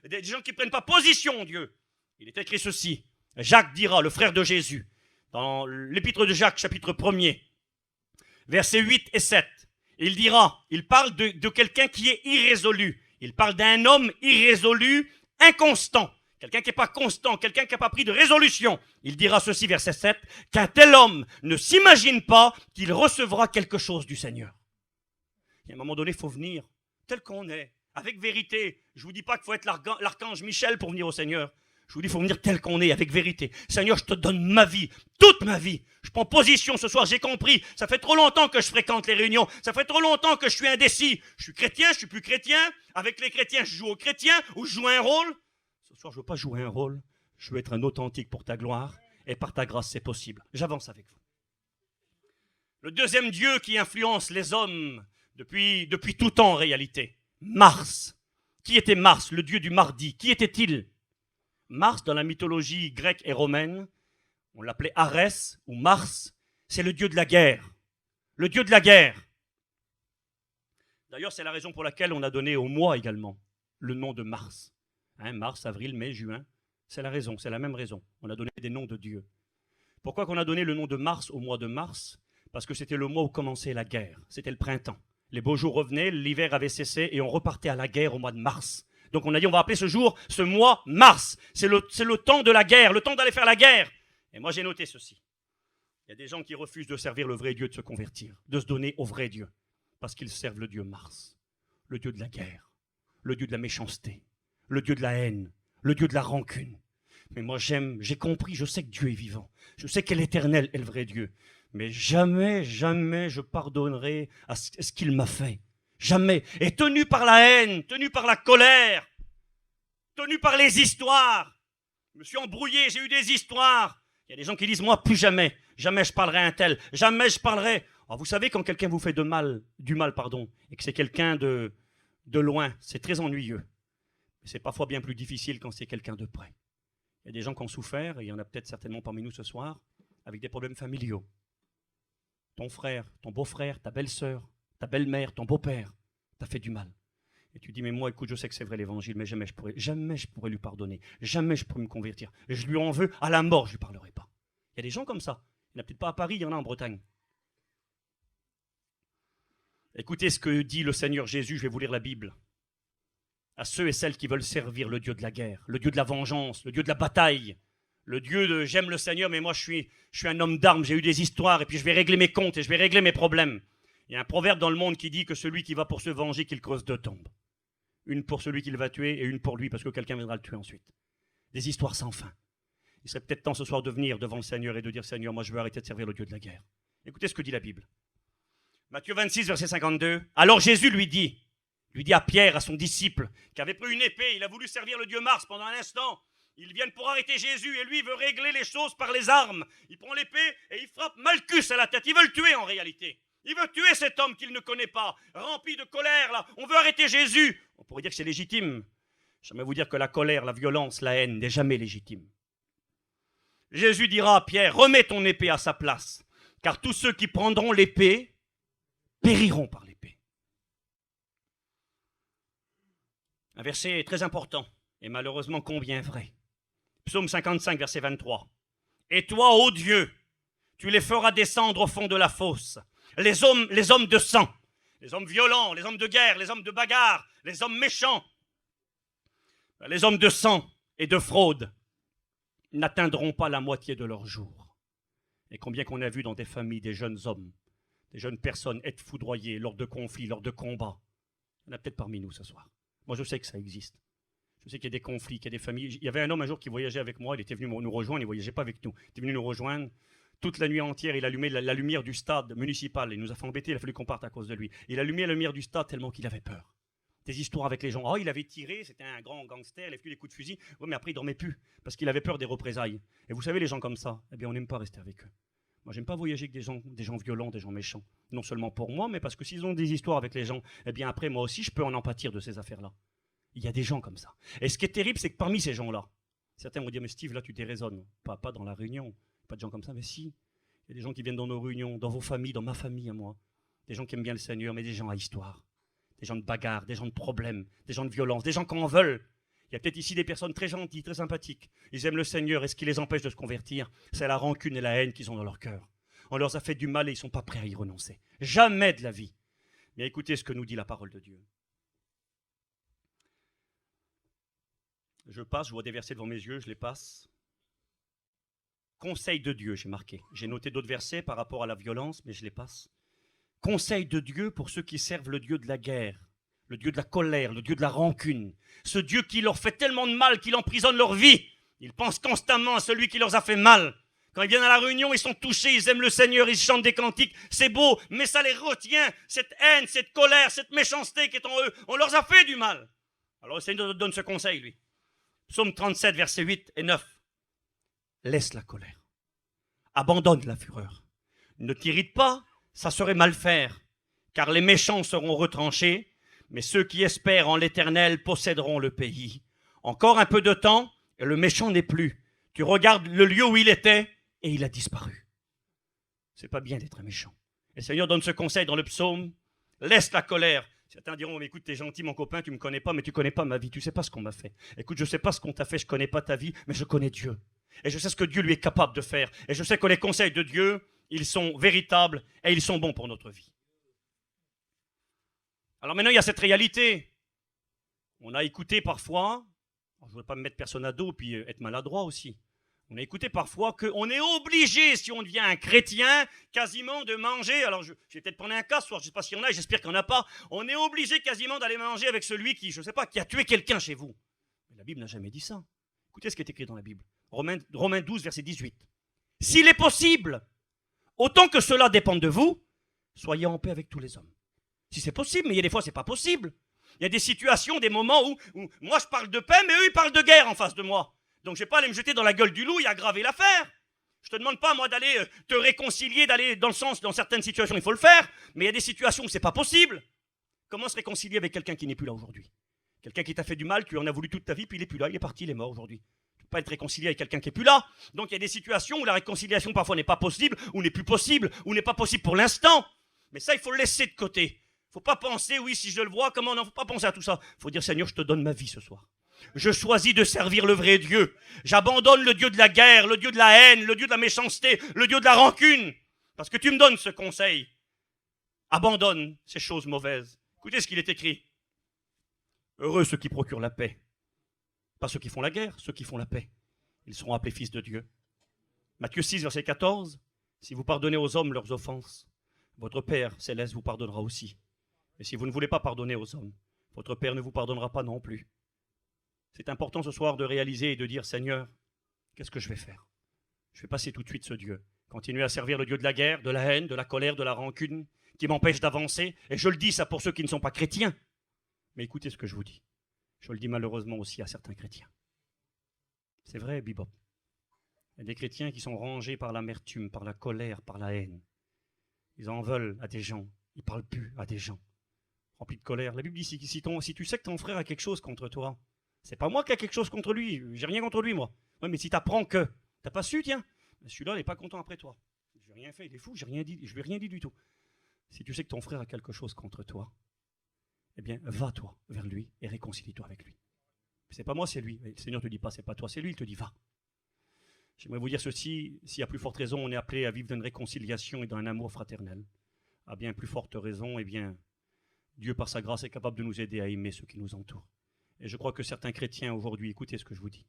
des gens qui ne prennent pas position en Dieu. Il est écrit ceci. Jacques dira, le frère de Jésus, dans l'épître de Jacques, chapitre 1er, versets 8 et 7. Il dira, il parle de quelqu'un qui est irrésolu. Il parle d'un homme irrésolu, inconstant. Quelqu'un qui n'est pas constant, quelqu'un qui n'a pas pris de résolution. Il dira ceci, verset 7, qu'un tel homme ne s'imagine pas qu'il recevra quelque chose du Seigneur. Et à un moment donné, il faut venir tel qu'on est, avec vérité. Je ne vous dis pas qu'il faut être l'archange Michel pour venir au Seigneur. Je Je vous dis, il faut venir tel qu'on est, avec vérité. Seigneur, je te donne ma vie, toute ma vie. Je prends position ce soir, j'ai compris. Ça fait trop longtemps que je fréquente les réunions. Ça fait trop longtemps que je suis indécis. Je suis chrétien, je suis plus chrétien. Avec les chrétiens, je joue aux chrétiens ou je joue un rôle. Ce soir, je ne veux pas jouer un rôle. Je veux être un authentique pour ta gloire. Et par ta grâce, c'est possible. J'avance avec vous. Le deuxième Dieu qui influence les hommes depuis tout temps en réalité. Mars. Qui était Mars, le dieu du mardi? Qui était-il? Mars, dans la mythologie grecque et romaine, on l'appelait Arès ou Mars, c'est le dieu de la guerre. Le dieu de la guerre. D'ailleurs, c'est la raison pour laquelle on a donné au mois également le nom de Mars. Mars, avril, mai, juin. C'est la raison, c'est la même raison. On a donné des noms de dieux. Pourquoi qu'on a donné le nom de Mars au mois de mars? Parce que c'était le mois où commençait la guerre. C'était le printemps. Les beaux jours revenaient, l'hiver avait cessé et on repartait à la guerre au mois de mars. Donc on a dit, on va appeler ce jour, ce mois, mars. C'est le temps de la guerre, le temps d'aller faire la guerre. Et moi, j'ai noté ceci. Il y a des gens qui refusent de servir le vrai Dieu, de se convertir, de se donner au vrai Dieu, parce qu'ils servent le Dieu Mars, le Dieu de la guerre, le Dieu de la méchanceté, le Dieu de la haine, le Dieu de la rancune. Mais moi, j'ai compris, je sais que Dieu est vivant. Je sais que l'Éternel est le vrai Dieu. Mais jamais, jamais je pardonnerai à ce qu'il m'a fait. Jamais. Et tenu par la haine, tenu par la colère, tenu par les histoires, je me suis embrouillé, j'ai eu des histoires. Il y a des gens qui disent, moi, plus jamais, jamais je parlerai à un tel, jamais je parlerai. Alors, vous savez, quand quelqu'un vous fait du mal, et que c'est quelqu'un de loin, c'est très ennuyeux. Mais c'est parfois bien plus difficile quand c'est quelqu'un de près. Il y a des gens qui ont souffert, et il y en a peut-être certainement parmi nous ce soir, avec des problèmes familiaux. Ton frère, ton beau-frère, ta belle-sœur, ta belle-mère, ton beau-père, t'a fait du mal. Et tu dis, mais moi, écoute, je sais que c'est vrai l'évangile, mais jamais je pourrais lui pardonner. Jamais je pourrais me convertir. Et je lui en veux à la mort, je ne lui parlerai pas. Il y a des gens comme ça. Il n'y en a peut-être pas à Paris, il y en a en Bretagne. Écoutez ce que dit le Seigneur Jésus, je vais vous lire la Bible. À ceux et celles qui veulent servir le Dieu de la guerre, le Dieu de la vengeance, le Dieu de la bataille, le Dieu de j'aime le Seigneur, mais moi je suis un homme d'armes, j'ai eu des histoires, et puis je vais régler mes comptes, et je vais régler mes problèmes. Il y a un proverbe dans le monde qui dit que celui qui va pour se venger, qu'il creuse deux tombes. Une pour celui qu'il va tuer, et une pour lui, parce que quelqu'un viendra le tuer ensuite. Des histoires sans fin. Il serait peut-être temps ce soir de venir devant le Seigneur et de dire, Seigneur, moi je veux arrêter de servir le Dieu de la guerre. Écoutez ce que dit la Bible. Matthieu 26, verset 52. Alors Jésus lui dit à Pierre, à son disciple, qui avait pris une épée, il a voulu servir le Dieu Mars pendant un instant. Ils viennent pour arrêter Jésus et lui veut régler les choses par les armes. Il prend l'épée et il frappe Malchus à la tête. Il veut le tuer en réalité. Il veut tuer cet homme qu'il ne connaît pas, rempli de colère là. On veut arrêter Jésus. On pourrait dire que c'est légitime. J'aimerais vous dire que la colère, la violence, la haine n'est jamais légitime. Jésus dira à Pierre, remets ton épée à sa place, car tous ceux qui prendront l'épée périront par l'épée. Un verset très important et malheureusement combien vrai. Psaume 55, verset 23. Et toi, ô Dieu, tu les feras descendre au fond de la fosse. Les hommes de sang, les hommes violents, les hommes de guerre, les hommes de bagarre, les hommes méchants, les hommes de sang et de fraude n'atteindront pas la moitié de leur jour. Et combien qu'on a vu dans des familles des jeunes hommes, des jeunes personnes être foudroyées lors de conflits, lors de combats. Il y en a peut-être parmi nous ce soir. Moi, je sais que ça existe. Je sais qu'il y a des conflits, qu'il y a des familles. Il y avait un homme un jour qui voyageait avec moi, il était venu nous rejoindre, il ne voyageait pas avec nous. Il était venu nous rejoindre. Toute la nuit entière, il allumait la lumière du stade municipal. Il nous a fait embêter, il a fallu qu'on parte à cause de lui. Il allumait la lumière du stade tellement qu'il avait peur. Des histoires avec les gens. Oh, il avait tiré, c'était un grand gangster, il a fait des coups de fusil. Oui, mais après, il ne dormait plus parce qu'il avait peur des représailles. Et vous savez, les gens comme ça, eh bien, on n'aime pas rester avec eux. Moi, j'aime pas voyager avec des gens violents, des gens méchants. Non seulement pour moi, mais parce que s'ils ont des histoires avec les gens, eh bien, après, moi aussi, je peux en pâtir de ces affaires-là. Il y a des gens comme ça. Et ce qui est terrible, c'est que parmi ces gens-là, certains vont dire, mais Steve, là, tu déraisonnes. Pas dans la réunion. Pas de gens comme ça, mais si. Il y a des gens qui viennent dans nos réunions, dans vos familles, dans ma famille à moi. Des gens qui aiment bien le Seigneur, mais des gens à histoire. Des gens de bagarre, des gens de problèmes, des gens de violence, des gens qui en veulent. Il y a peut-être ici des personnes très gentilles, très sympathiques. Ils aiment le Seigneur et ce qui les empêche de se convertir, c'est la rancune et la haine qu'ils ont dans leur cœur. On leur a fait du mal et ils ne sont pas prêts à y renoncer. Jamais de la vie. Mais écoutez ce que nous dit la parole de Dieu. Je passe, je vois des versets devant mes yeux, je les passe. Conseil de Dieu, j'ai marqué. J'ai noté d'autres versets par rapport à la violence, mais je les passe. Conseil de Dieu pour ceux qui servent le Dieu de la guerre, le Dieu de la colère, le Dieu de la rancune. Ce Dieu qui leur fait tellement de mal, qu'il emprisonne leur vie. Ils pensent constamment à celui qui leur a fait mal. Quand ils viennent à la réunion, ils sont touchés, ils aiment le Seigneur, ils chantent des cantiques, c'est beau, mais ça les retient, cette haine, cette colère, cette méchanceté qui est en eux. On leur a fait du mal. Alors le Seigneur donne ce conseil, lui. Psaume 37, versets 8 et 9. Laisse la colère. Abandonne la fureur. Ne t'irrite pas, ça serait mal faire, car les méchants seront retranchés, mais ceux qui espèrent en l'Éternel posséderont le pays. Encore un peu de temps, et le méchant n'est plus. Tu regardes le lieu où il était, et il a disparu. C'est pas bien d'être un méchant. Et le Seigneur donne ce conseil dans le psaume. Laisse la colère. Certains diront, mais écoute, t'es gentil mon copain, tu me connais pas, mais tu connais pas ma vie, tu sais pas ce qu'on m'a fait. Écoute, je sais pas ce qu'on t'a fait, je connais pas ta vie, mais je connais Dieu. Et je sais ce que Dieu lui est capable de faire. Et je sais que les conseils de Dieu, ils sont véritables et ils sont bons pour notre vie. Alors maintenant, il y a cette réalité. On a écouté parfois, je ne voudrais pas me mettre personne à dos puis être maladroit aussi. On a écouté parfois qu'on est obligé, si on devient un chrétien, quasiment de manger. Alors, je vais peut-être prendre un cas ce soir, je ne sais pas s'il y en a, j'espère qu'il n'y en a pas. On est obligé quasiment d'aller manger avec celui qui, je ne sais pas, qui a tué quelqu'un chez vous. Mais la Bible n'a jamais dit ça. Écoutez ce qui est écrit dans la Bible. Romains 12, verset 18. S'il est possible, autant que cela dépende de vous, soyez en paix avec tous les hommes. Si c'est possible, mais il y a des fois, ce n'est pas possible. Il y a des situations, des moments où moi, je parle de paix, mais eux, ils parlent de guerre en face de moi. Donc, je ne vais pas aller me jeter dans la gueule du loup et aggraver l'affaire. Je ne te demande pas, moi, d'aller te réconcilier, d'aller dans le sens, dans certaines situations, il faut le faire. Mais il y a des situations où ce n'est pas possible. Comment se réconcilier avec quelqu'un qui n'est plus là aujourd'hui? Quelqu'un qui t'a fait du mal, tu en as voulu toute ta vie, puis il n'est plus là, il est parti, il est mort aujourd'hui. Tu ne peux pas être réconcilié avec quelqu'un qui n'est plus là. Donc, il y a des situations où la réconciliation, parfois, n'est pas possible, ou n'est plus possible, ou n'est pas possible pour l'instant. Mais ça, il faut le laisser de côté. Il ne faut pas penser, oui, si je le vois, comment? Non, il ne faut pas penser à tout ça. Il faut dire, Seigneur, je te donne ma vie ce soir. Je choisis de servir le vrai Dieu. J'abandonne le Dieu de la guerre, le Dieu de la haine, le Dieu de la méchanceté, le Dieu de la rancune. Parce que tu me donnes ce conseil. Abandonne ces choses mauvaises. Écoutez ce qu'il est écrit. Heureux ceux qui procurent la paix. Pas ceux qui font la guerre, ceux qui font la paix. Ils seront appelés fils de Dieu. Matthieu 6, verset 14. Si vous pardonnez aux hommes leurs offenses, votre Père céleste vous pardonnera aussi. Et si vous ne voulez pas pardonner aux hommes, votre Père ne vous pardonnera pas non plus. C'est important ce soir de réaliser et de dire, Seigneur, qu'est-ce que je vais faire? Je vais passer tout de suite ce Dieu. Continuer à servir le Dieu de la guerre, de la haine, de la colère, de la rancune, qui m'empêche d'avancer. Et je le dis ça pour ceux qui ne sont pas chrétiens. Mais écoutez ce que je vous dis. Je le dis malheureusement aussi à certains chrétiens. C'est vrai, Bibop. Il y a des chrétiens qui sont rangés par l'amertume, par la colère, par la haine. Ils en veulent à des gens. Ils ne parlent plus à des gens. Remplis de colère. La Bible dit, si tu sais que ton frère a quelque chose contre toi, c'est pas moi qui a quelque chose contre lui. J'ai rien contre lui, moi. Ouais, mais si tu apprends que t'as pas su, tiens, celui-là, il n'est pas content après toi. Je n'ai rien fait, il est fou, j'ai rien dit, je lui ai rien dit du tout. Si tu sais que ton frère a quelque chose contre toi, eh bien, va-toi vers lui et réconcilie-toi avec lui. C'est pas moi, c'est lui. Le Seigneur ne te dit pas, c'est pas toi, c'est lui, il te dit, va. J'aimerais vous dire ceci, s'il y a plus forte raison, on est appelé à vivre dans une réconciliation et dans un amour fraternel. À bien plus forte raison, eh bien, Dieu, par sa grâce, est capable de nous aider à aimer ceux qui nous entourent. Et je crois que certains chrétiens aujourd'hui, écoutez ce que je vous dis,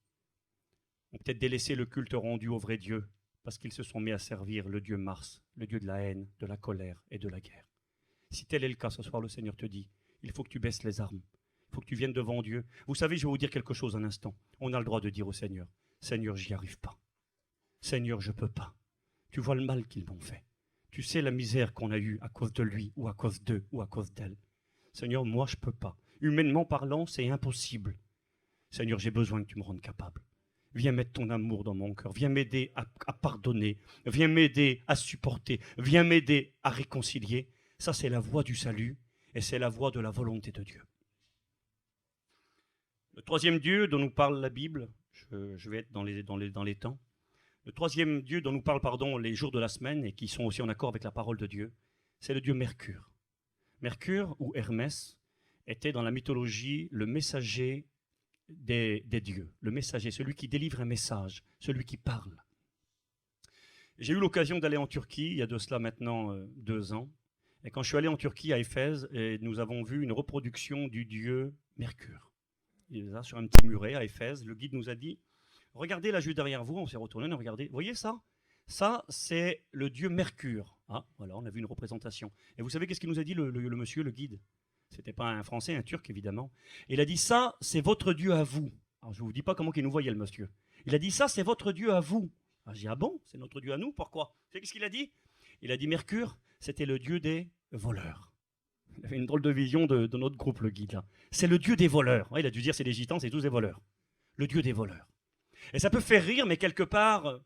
ont peut-être délaissé le culte rendu au vrai Dieu parce qu'ils se sont mis à servir le Dieu Mars, le Dieu de la haine, de la colère et de la guerre. Si tel est le cas, ce soir, le Seigneur te dit, il faut que tu baisses les armes. Il faut que tu viennes devant Dieu. Vous savez, je vais vous dire quelque chose un instant. On a le droit de dire au Seigneur, Seigneur, j'y arrive pas. Seigneur, je peux pas. Tu vois le mal qu'ils m'ont fait. Tu sais la misère qu'on a eue à cause de lui ou à cause d'eux ou à cause d'elle. Seigneur, moi, je peux pas. Humainement parlant, c'est impossible. Seigneur, j'ai besoin que tu me rendes capable. Viens mettre ton amour dans mon cœur. Viens m'aider à pardonner. Viens m'aider à supporter. Viens m'aider à réconcilier. Ça, c'est la voie du salut et c'est la voie de la volonté de Dieu. Le troisième Dieu dont nous parle la Bible, je vais être dans les temps. Le troisième Dieu dont nous parlent les jours de la semaine et qui sont aussi en accord avec la parole de Dieu, c'est le Dieu Mercure. Mercure ou Hermès était dans la mythologie le messager des dieux, le messager, celui qui délivre un message, celui qui parle. J'ai eu l'occasion d'aller en Turquie, il y a de cela maintenant 2 ans, et quand je suis allé en Turquie à Éphèse, nous avons vu une reproduction du dieu Mercure. Il est là sur un petit muret à Éphèse, le guide nous a dit, regardez là juste derrière vous, on s'est retourné, on a regardé, voyez ça? Ça, c'est le dieu Mercure. Ah, voilà, on a vu une représentation. Et vous savez qu'est-ce qu'il nous a dit le monsieur, le guide? C'était pas un Français, un Turc évidemment. Et il a dit ça, c'est votre Dieu à vous. Alors je ne vous dis pas comment il nous voyait le monsieur. Il a dit ça, c'est votre Dieu à vous. Ah, j'ai dit, ah bon, c'est notre Dieu à nous, pourquoi? C'est qu'est-ce qu'il a dit? Il a dit Mercure, c'était le dieu des voleurs. Il avait une drôle de vision de notre groupe, le guide, là. C'est le dieu des voleurs. Ouais, il a dû dire c'est les gitans, c'est tous des voleurs. Le dieu des voleurs. Et ça peut faire rire, mais quelque part,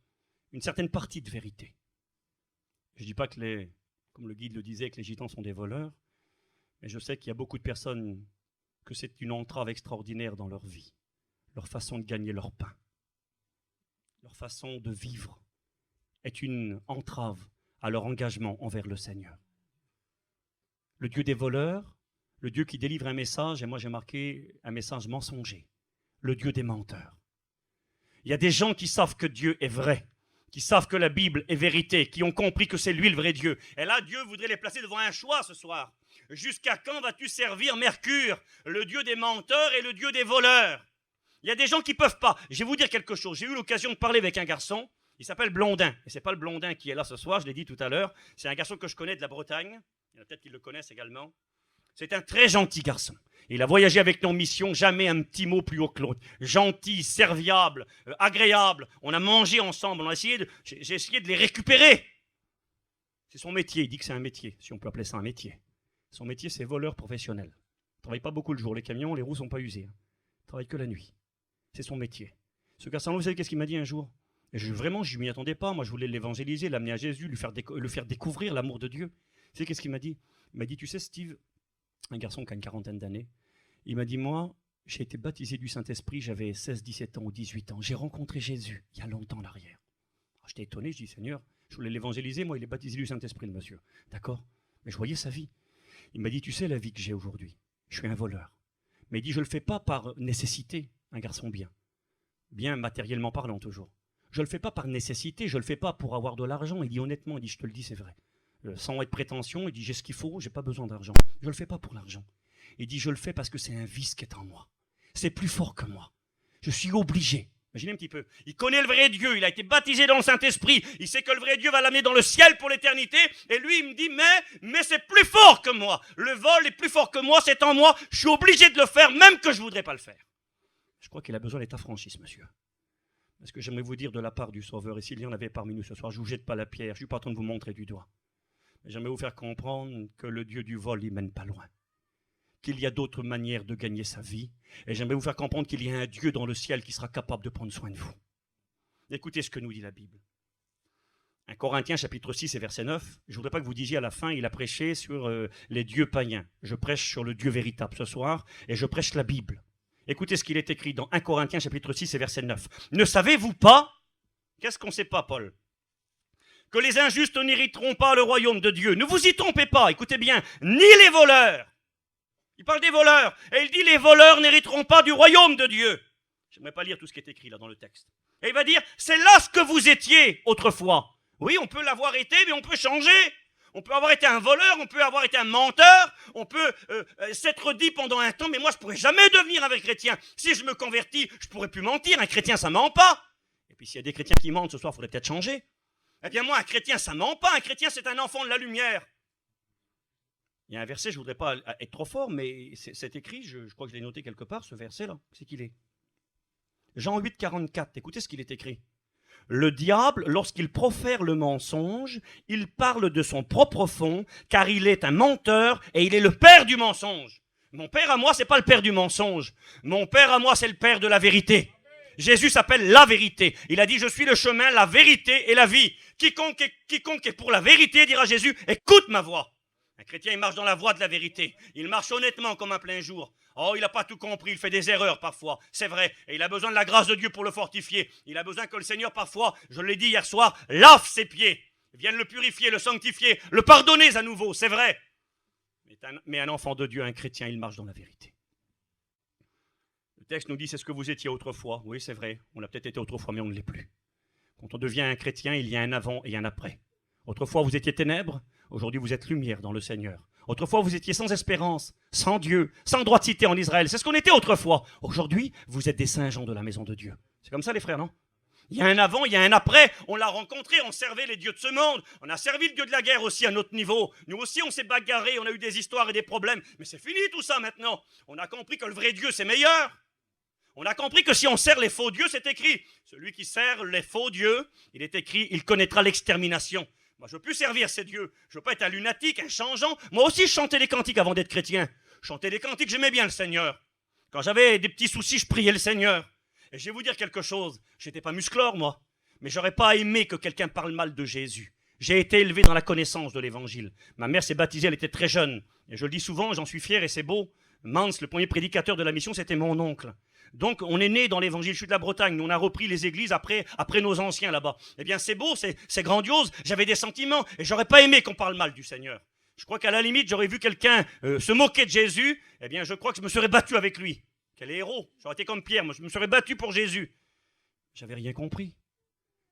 une certaine partie de vérité. Je ne dis pas que comme le guide le disait, que les gitans sont des voleurs, mais je sais qu'il y a beaucoup de personnes que c'est une entrave extraordinaire dans leur vie, leur façon de gagner leur pain, leur façon de vivre est une entrave à leur engagement envers le Seigneur. Le Dieu des voleurs, le Dieu qui délivre un message, et moi j'ai marqué un message mensonger, le Dieu des menteurs. Il y a des gens qui savent que Dieu est vrai, qui savent que la Bible est vérité, qui ont compris que c'est lui le vrai Dieu. Et là, Dieu voudrait les placer devant un choix ce soir. Jusqu'à quand vas-tu servir Mercure, le Dieu des menteurs et le Dieu des voleurs? Il y a des gens qui ne peuvent pas. Je vais vous dire quelque chose. J'ai eu l'occasion de parler avec un garçon, il s'appelle Blondin. Et ce n'est pas le Blondin qui est là ce soir, je l'ai dit tout à l'heure. C'est un garçon que je connais de la Bretagne. Il y en a peut-être qui le connaissent également. C'est un très gentil garçon. Il a voyagé avec nous en mission, jamais un petit mot plus haut que l'autre. Gentil, serviable, agréable. On a mangé ensemble, j'ai essayé de les récupérer. C'est son métier, il dit que c'est un métier, si on peut appeler ça un métier. Son métier, c'est voleur professionnel. Il ne travaille pas beaucoup le jour, les camions, les roues ne sont pas usées. Il ne travaille que la nuit. C'est son métier. Ce garçon, vous savez qu'est-ce qu'il m'a dit un jour? Et vraiment, je ne m'y attendais pas. Moi, je voulais l'évangéliser, l'amener à Jésus, lui faire découvrir l'amour de Dieu. Vous savez qu'est-ce qu'il m'a dit? Il m'a dit, tu sais Steve, un garçon qui a une quarantaine d'années, il m'a dit, moi, j'ai été baptisé du Saint-Esprit, j'avais 16, 17 ans ou 18 ans. J'ai rencontré Jésus il y a longtemps en arrière. J'étais étonné, je dis, Seigneur, je voulais l'évangéliser, moi, il est baptisé du Saint-Esprit, le monsieur. D'accord? Mais je voyais sa vie. Il m'a dit, tu sais la vie que j'ai aujourd'hui, je suis un voleur. Mais il dit, je ne le fais pas par nécessité, un garçon bien matériellement parlant toujours. Je ne le fais pas par nécessité, je ne le fais pas pour avoir de l'argent. Il dit honnêtement, il dit, je te le dis, c'est vrai. Sans être prétention, il dit, j'ai ce qu'il faut, j'ai pas besoin d'argent. Je ne le fais pas pour l'argent. Il dit, je le fais parce que c'est un vice qui est en moi. C'est plus fort que moi. Je suis obligé. Imaginez un petit peu. Il connaît le vrai Dieu, il a été baptisé dans le Saint-Esprit, il sait que le vrai Dieu va l'amener dans le ciel pour l'éternité, et lui, il me dit, mais c'est plus fort que moi. Le vol est plus fort que moi, c'est en moi, je suis obligé de le faire, même que je ne voudrais pas le faire. Je crois qu'il a besoin d'être affranchi, ce monsieur. Parce que j'aimerais vous dire de la part du Sauveur, et s'il y en avait parmi nous ce soir, je ne vous jette pas la pierre, je ne suis pas en train de vous montrer du doigt. Mais j'aimerais vous faire comprendre que le Dieu du vol, il ne mène pas loin. Qu'il y a d'autres manières de gagner sa vie. Et j'aimerais vous faire comprendre qu'il y a un Dieu dans le ciel qui sera capable de prendre soin de vous. Écoutez ce que nous dit la Bible. 1 Corinthiens chapitre 6 et verset 9. Je ne voudrais pas que vous disiez à la fin, il a prêché sur les dieux païens. Je prêche sur le Dieu véritable ce soir et je prêche la Bible. Écoutez ce qu'il est écrit dans 1 Corinthiens chapitre 6 et verset 9. Ne savez-vous pas, qu'est-ce qu'on ne sait pas, Paul? Que les injustes n'hériteront pas le royaume de Dieu. Ne vous y trompez pas, écoutez bien, ni les voleurs. Il parle des voleurs, et il dit les voleurs n'hériteront pas du royaume de Dieu. Je n'aimerais pas lire tout ce qui est écrit là dans le texte. Et il va dire, c'est là ce que vous étiez autrefois. Oui, on peut l'avoir été, mais on peut changer. On peut avoir été un voleur, on peut avoir été un menteur, on peut s'être dit pendant un temps, mais moi je ne pourrais jamais devenir un vrai chrétien. Si je me convertis, je ne pourrais plus mentir, un chrétien ça ne ment pas. Et puis s'il y a des chrétiens qui mentent ce soir, il faudrait peut-être changer. Eh bien moi, un chrétien ça ne ment pas, un chrétien c'est un enfant de la lumière. Il y a un verset, je ne voudrais pas être trop fort, mais c'est écrit, je crois que je l'ai noté quelque part, ce verset-là, c'est qu'il est. Jean 8, 44, écoutez ce qu'il est écrit. Le diable, lorsqu'il profère le mensonge, il parle de son propre fond, car il est un menteur et il est le père du mensonge. Mon père à moi, ce n'est pas le père du mensonge. Mon père à moi, c'est le père de la vérité. Jésus s'appelle la vérité. Il a dit, je suis le chemin, la vérité et la vie. Quiconque est pour la vérité, dira Jésus, écoute ma voix. Un chrétien, il marche dans la voie de la vérité. Il marche honnêtement comme un plein jour. Oh, il n'a pas tout compris, il fait des erreurs parfois, c'est vrai. Et il a besoin de la grâce de Dieu pour le fortifier. Il a besoin que le Seigneur, parfois, je l'ai dit hier soir, lave ses pieds. Vienne le purifier, le sanctifier, le pardonner à nouveau, c'est vrai. Mais un enfant de Dieu, un chrétien, il marche dans la vérité. Le texte nous dit, c'est ce que vous étiez autrefois. Oui, c'est vrai, on l'a peut-être été autrefois, mais on ne l'est plus. Quand on devient un chrétien, il y a un avant et un après. Autrefois, vous étiez ténèbres. Aujourd'hui, vous êtes lumière dans le Seigneur. Autrefois, vous étiez sans espérance, sans Dieu, sans droit de cité en Israël. C'est ce qu'on était autrefois. Aujourd'hui, vous êtes des saints gens de la maison de Dieu. C'est comme ça, les frères, non? Il y a un avant, il y a un après. On l'a rencontré, on servait les dieux de ce monde. On a servi le dieu de la guerre aussi à notre niveau. Nous aussi, on s'est bagarré, on a eu des histoires et des problèmes. Mais c'est fini tout ça maintenant. On a compris que le vrai Dieu, c'est meilleur. On a compris que si on sert les faux dieux, c'est écrit. Celui qui sert les faux dieux, il est écrit, il connaîtra l'extermination. Moi, je ne veux plus servir ces dieux. Je ne veux pas être un lunatique, un changeant. Moi aussi, je chantais des cantiques avant d'être chrétien. Je chantais des cantiques, j'aimais bien le Seigneur. Quand j'avais des petits soucis, je priais le Seigneur. Et je vais vous dire quelque chose. Je n'étais pas musclore, moi. Mais j'aurais pas aimé que quelqu'un parle mal de Jésus. J'ai été élevé dans la connaissance de l'Évangile. Ma mère s'est baptisée, elle était très jeune. Et je le dis souvent, j'en suis fier et c'est beau. Mans, le premier prédicateur de la mission, c'était mon oncle. Donc, on est né dans l'Évangile. Je suis de la Bretagne. Nous, on a repris les églises après nos anciens là-bas. Eh bien, c'est beau, c'est grandiose. J'avais des sentiments et j'aurais pas aimé qu'on parle mal du Seigneur. Je crois qu'à la limite, j'aurais vu quelqu'un se moquer de Jésus. Eh bien, je crois que je me serais battu avec lui. Quel héros. J'aurais été comme Pierre. Moi, je me serais battu pour Jésus. J'avais rien compris.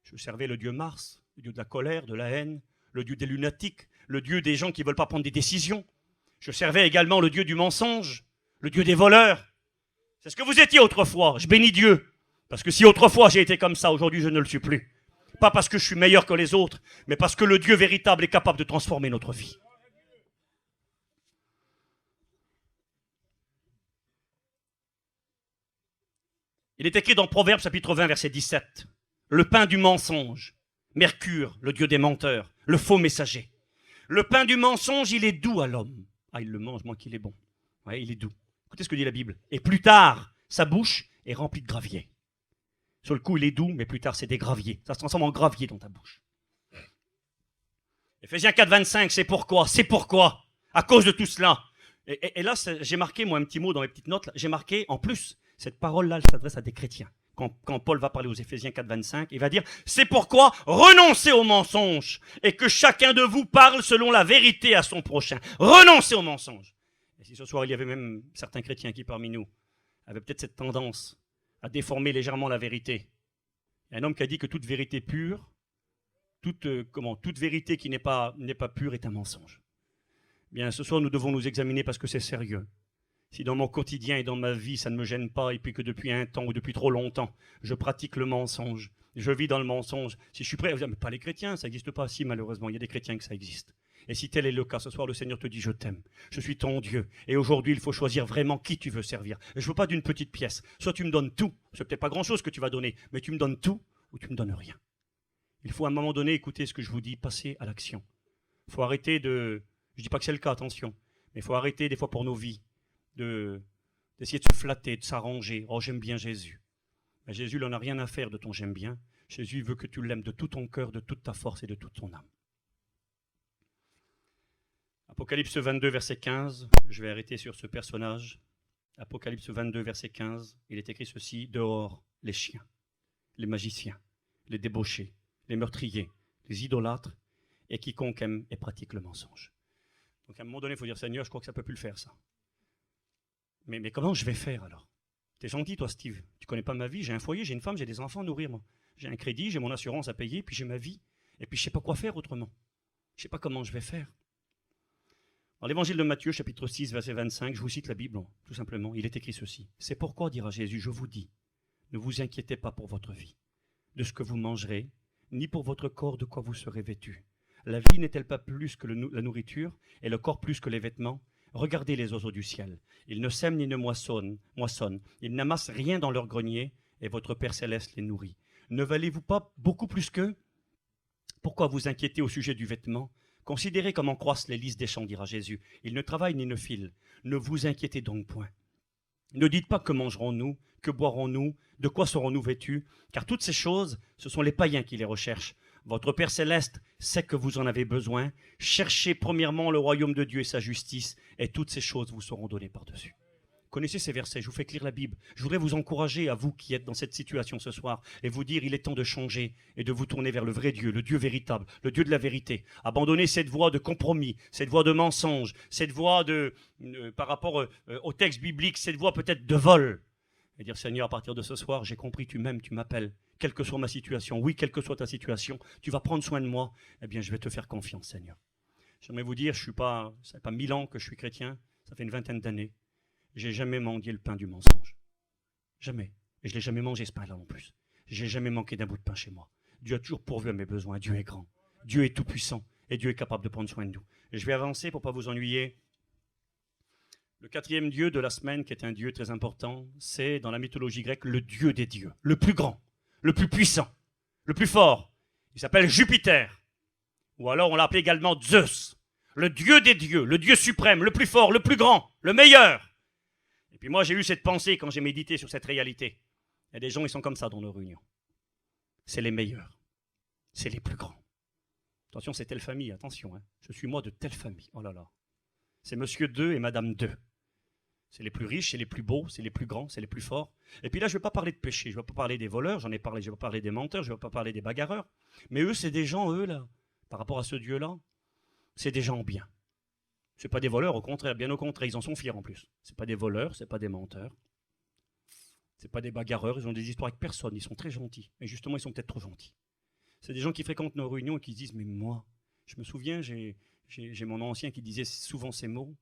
Je servais le Dieu Mars, le Dieu de la colère, de la haine, le Dieu des lunatiques, le Dieu des gens qui ne veulent pas prendre des décisions. Je servais également le Dieu du mensonge, le Dieu des voleurs. C'est ce que vous étiez autrefois. Je bénis Dieu. Parce que si autrefois j'ai été comme ça, aujourd'hui je ne le suis plus. Pas parce que je suis meilleur que les autres, mais parce que le Dieu véritable est capable de transformer notre vie. Il est écrit dans Proverbes chapitre 20, verset 17. Le pain du mensonge, Mercure, le dieu des menteurs, le faux messager. Le pain du mensonge, il est doux à l'homme. Ah, il le mange, moi qu'il est bon. Ouais, il est doux. Écoutez ce que dit la Bible. Et plus tard, sa bouche est remplie de gravier. Sur le coup, il est doux, mais plus tard, c'est des graviers. Ça se transforme en gravier dans ta bouche. Éphésiens 4, 25, c'est pourquoi, à cause de tout cela. Et là, j'ai marqué, moi, un petit mot dans mes petites notes. Là, j'ai marqué, en plus, cette parole-là, elle s'adresse à des chrétiens. Quand Paul va parler aux Éphésiens 4, 25, il va dire « C'est pourquoi renoncez aux mensonges et que chacun de vous parle selon la vérité à son prochain. Renoncez aux mensonges. » Et si ce soir, il y avait même certains chrétiens qui, parmi nous, avaient peut-être cette tendance à déformer légèrement la vérité. Il y a un homme qui a dit que toute vérité pure, toute vérité qui n'est pas pure est un mensonge. Bien, ce soir, nous devons nous examiner parce que c'est sérieux. Si dans mon quotidien et dans ma vie, ça ne me gêne pas, et puis que depuis un temps ou depuis trop longtemps, je pratique le mensonge, je vis dans le mensonge, si je suis prêt à vous dire, mais pas les chrétiens, ça n'existe pas. Si, malheureusement, il y a des chrétiens que ça existe. Et si tel est le cas, ce soir, le Seigneur te dit, je t'aime, je suis ton Dieu. Et aujourd'hui, il faut choisir vraiment qui tu veux servir. Je ne veux pas d'une petite pièce. Soit tu me donnes tout, c'est peut-être pas grand-chose que tu vas donner, mais tu me donnes tout ou tu me donnes rien. Il faut à un moment donné écouter ce que je vous dis, passer à l'action. Il faut arrêter de... Je ne dis pas que c'est le cas, attention, mais il faut arrêter des fois pour nos vies d'essayer de se flatter, de s'arranger. Oh, j'aime bien Jésus. Mais Jésus, il n'en a rien à faire de ton j'aime bien. Jésus veut que tu l'aimes de tout ton cœur, de toute ta force et de toute ton âme. Apocalypse 22, verset 15. Je vais arrêter sur ce personnage. Apocalypse 22, verset 15. Il est écrit ceci. Dehors, les chiens, les magiciens, les débauchés, les meurtriers, les idolâtres et quiconque aime et pratique le mensonge. Donc à un moment donné, il faut dire, Seigneur, je crois que ça ne peut plus le faire, ça. Mais comment je vais faire alors? T'es gentil, toi, Steve. Tu connais pas ma vie. J'ai un foyer, j'ai une femme, j'ai des enfants à nourrir, moi. J'ai un crédit, j'ai mon assurance à payer, puis j'ai ma vie. Et puis je sais pas quoi faire autrement. Je sais pas comment je vais faire. Dans l'évangile de Matthieu, chapitre 6, verset 25, je vous cite la Bible, tout simplement. Il est écrit ceci. C'est pourquoi, dira Jésus, je vous dis, ne vous inquiétez pas pour votre vie, de ce que vous mangerez, ni pour votre corps de quoi vous serez vêtus. La vie n'est-elle pas plus que la nourriture, et le corps plus que les vêtements? Regardez les oiseaux du ciel. Ils ne sèment ni ne moissonnent. Ils n'amassent rien dans leur grenier, et votre Père céleste les nourrit. Ne valez-vous pas beaucoup plus qu'eux? Pourquoi vous inquiétez au sujet du vêtement? Considérez comment croissent les lys des champs, dira Jésus. Ils ne travaillent ni ne filent. Ne vous inquiétez donc point. Ne dites pas que mangerons-nous, que boirons-nous, de quoi serons-nous vêtus, car toutes ces choses, ce sont les païens qui les recherchent. Votre Père céleste sait que vous en avez besoin. Cherchez premièrement le royaume de Dieu et sa justice, et toutes ces choses vous seront données par-dessus. Connaissez ces versets, je vous fais lire la Bible. Je voudrais vous encourager, à vous qui êtes dans cette situation ce soir, et vous dire, il est temps de changer et de vous tourner vers le vrai Dieu, le Dieu véritable, le Dieu de la vérité. Abandonnez cette voie de compromis, cette voie de mensonge, cette voie par rapport au texte biblique, cette voie peut-être de vol. Et dire, Seigneur, à partir de ce soir, j'ai compris, tu m'aimes, tu m'appelles. Quelle que soit ma situation, oui, quelle que soit ta situation, tu vas prendre soin de moi, eh bien, je vais te faire confiance, Seigneur. J'aimerais vous dire, ça fait pas 1000 ans que je suis chrétien, ça fait une vingtaine d'années. J'ai jamais mendié le pain du mensonge. Jamais. Et je l'ai jamais mangé, ce pain-là, en plus. J'ai jamais manqué d'un bout de pain chez moi. Dieu a toujours pourvu à mes besoins. Dieu est grand. Dieu est tout-puissant. Et Dieu est capable de prendre soin de nous. Et je vais avancer pour ne pas vous ennuyer. Le quatrième dieu de la semaine, qui est un dieu très important, c'est dans la mythologie grecque le dieu des dieux, le plus grand, le plus puissant, le plus fort. Il s'appelle Jupiter, ou alors on l'appelle également Zeus, le dieu des dieux, le dieu suprême, le plus fort, le plus grand, le meilleur. Et puis moi j'ai eu cette pensée quand j'ai médité sur cette réalité. Il y a des gens, ils sont comme ça dans nos réunions. C'est les meilleurs, c'est les plus grands. Attention, c'est telle famille, attention, hein. Je suis moi de telle famille, oh là là. C'est monsieur 2 et madame 2. C'est les plus riches, c'est les plus beaux, c'est les plus grands, c'est les plus forts. Et puis là, je ne vais pas parler de péché, je ne vais pas parler des voleurs, j'en ai parlé, je ne vais pas parler des menteurs, je ne vais pas parler des bagarreurs. Mais eux, c'est des gens, eux, là, par rapport à ce Dieu-là, c'est des gens bien. Ce n'est pas des voleurs, au contraire, bien au contraire, ils en sont fiers en plus. Ce n'est pas des voleurs, ce n'est pas des menteurs. Ce n'est pas des bagarreurs, ils ont des histoires avec personne, ils sont très gentils. Et justement, ils sont peut-être trop gentils. C'est des gens qui fréquentent nos réunions et qui se disent, mais moi, je me souviens, j'ai mon ancien qui disait souvent ces mots.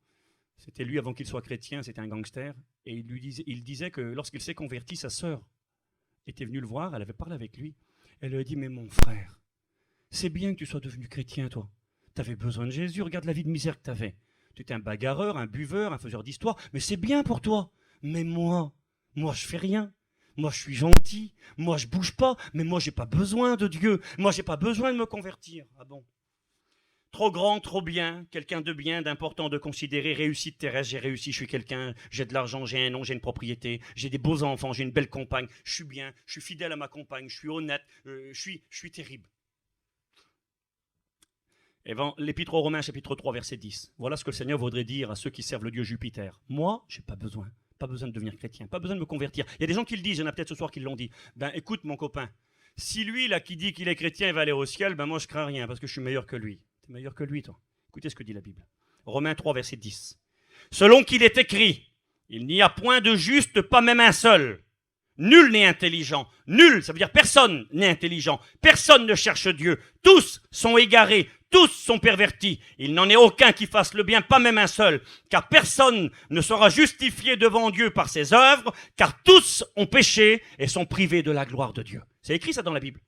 C'était lui avant qu'il soit chrétien, c'était un gangster. Et il disait que lorsqu'il s'est converti, sa sœur était venue le voir, elle avait parlé avec lui. Elle lui a dit, mais mon frère, c'est bien que tu sois devenu chrétien, toi. Tu avais besoin de Jésus, regarde la vie de misère que tu avais. Tu étais un bagarreur, un buveur, un faiseur d'histoire, mais c'est bien pour toi. Mais moi, je fais rien. Moi, je suis gentil. Moi, je bouge pas. Mais moi, j'ai pas besoin de Dieu. Moi, j'ai pas besoin de me convertir. Ah bon? Trop grand, trop bien, quelqu'un de bien, d'important, de considérer, réussite terrestre, j'ai réussi, je suis quelqu'un, j'ai de l'argent, j'ai un nom, j'ai une propriété, j'ai des beaux enfants, j'ai une belle compagne, je suis bien, je suis fidèle à ma compagne, je suis honnête, je suis terrible. Et ben, l'Épître aux Romains, chapitre 3, verset 10. Voilà ce que le Seigneur voudrait dire à ceux qui servent le Dieu Jupiter. Moi, j'ai pas besoin de devenir chrétien, pas besoin de me convertir. Il y a des gens qui le disent, il y en a peut-être ce soir qui l'ont dit. Ben écoute mon copain, si lui là qui dit qu'il est chrétien, il va aller au ciel, ben moi je crains rien parce que je suis meilleur que lui. T'es meilleur que lui, toi. Écoutez ce que dit la Bible. Romains 3, verset 10. Selon qu'il est écrit, il n'y a point de juste, pas même un seul. Nul n'est intelligent. Nul, ça veut dire personne n'est intelligent. Personne ne cherche Dieu. Tous sont égarés. Tous sont pervertis. Il n'en est aucun qui fasse le bien, pas même un seul. Car personne ne sera justifié devant Dieu par ses œuvres, car tous ont péché et sont privés de la gloire de Dieu. C'est écrit ça dans la Bible.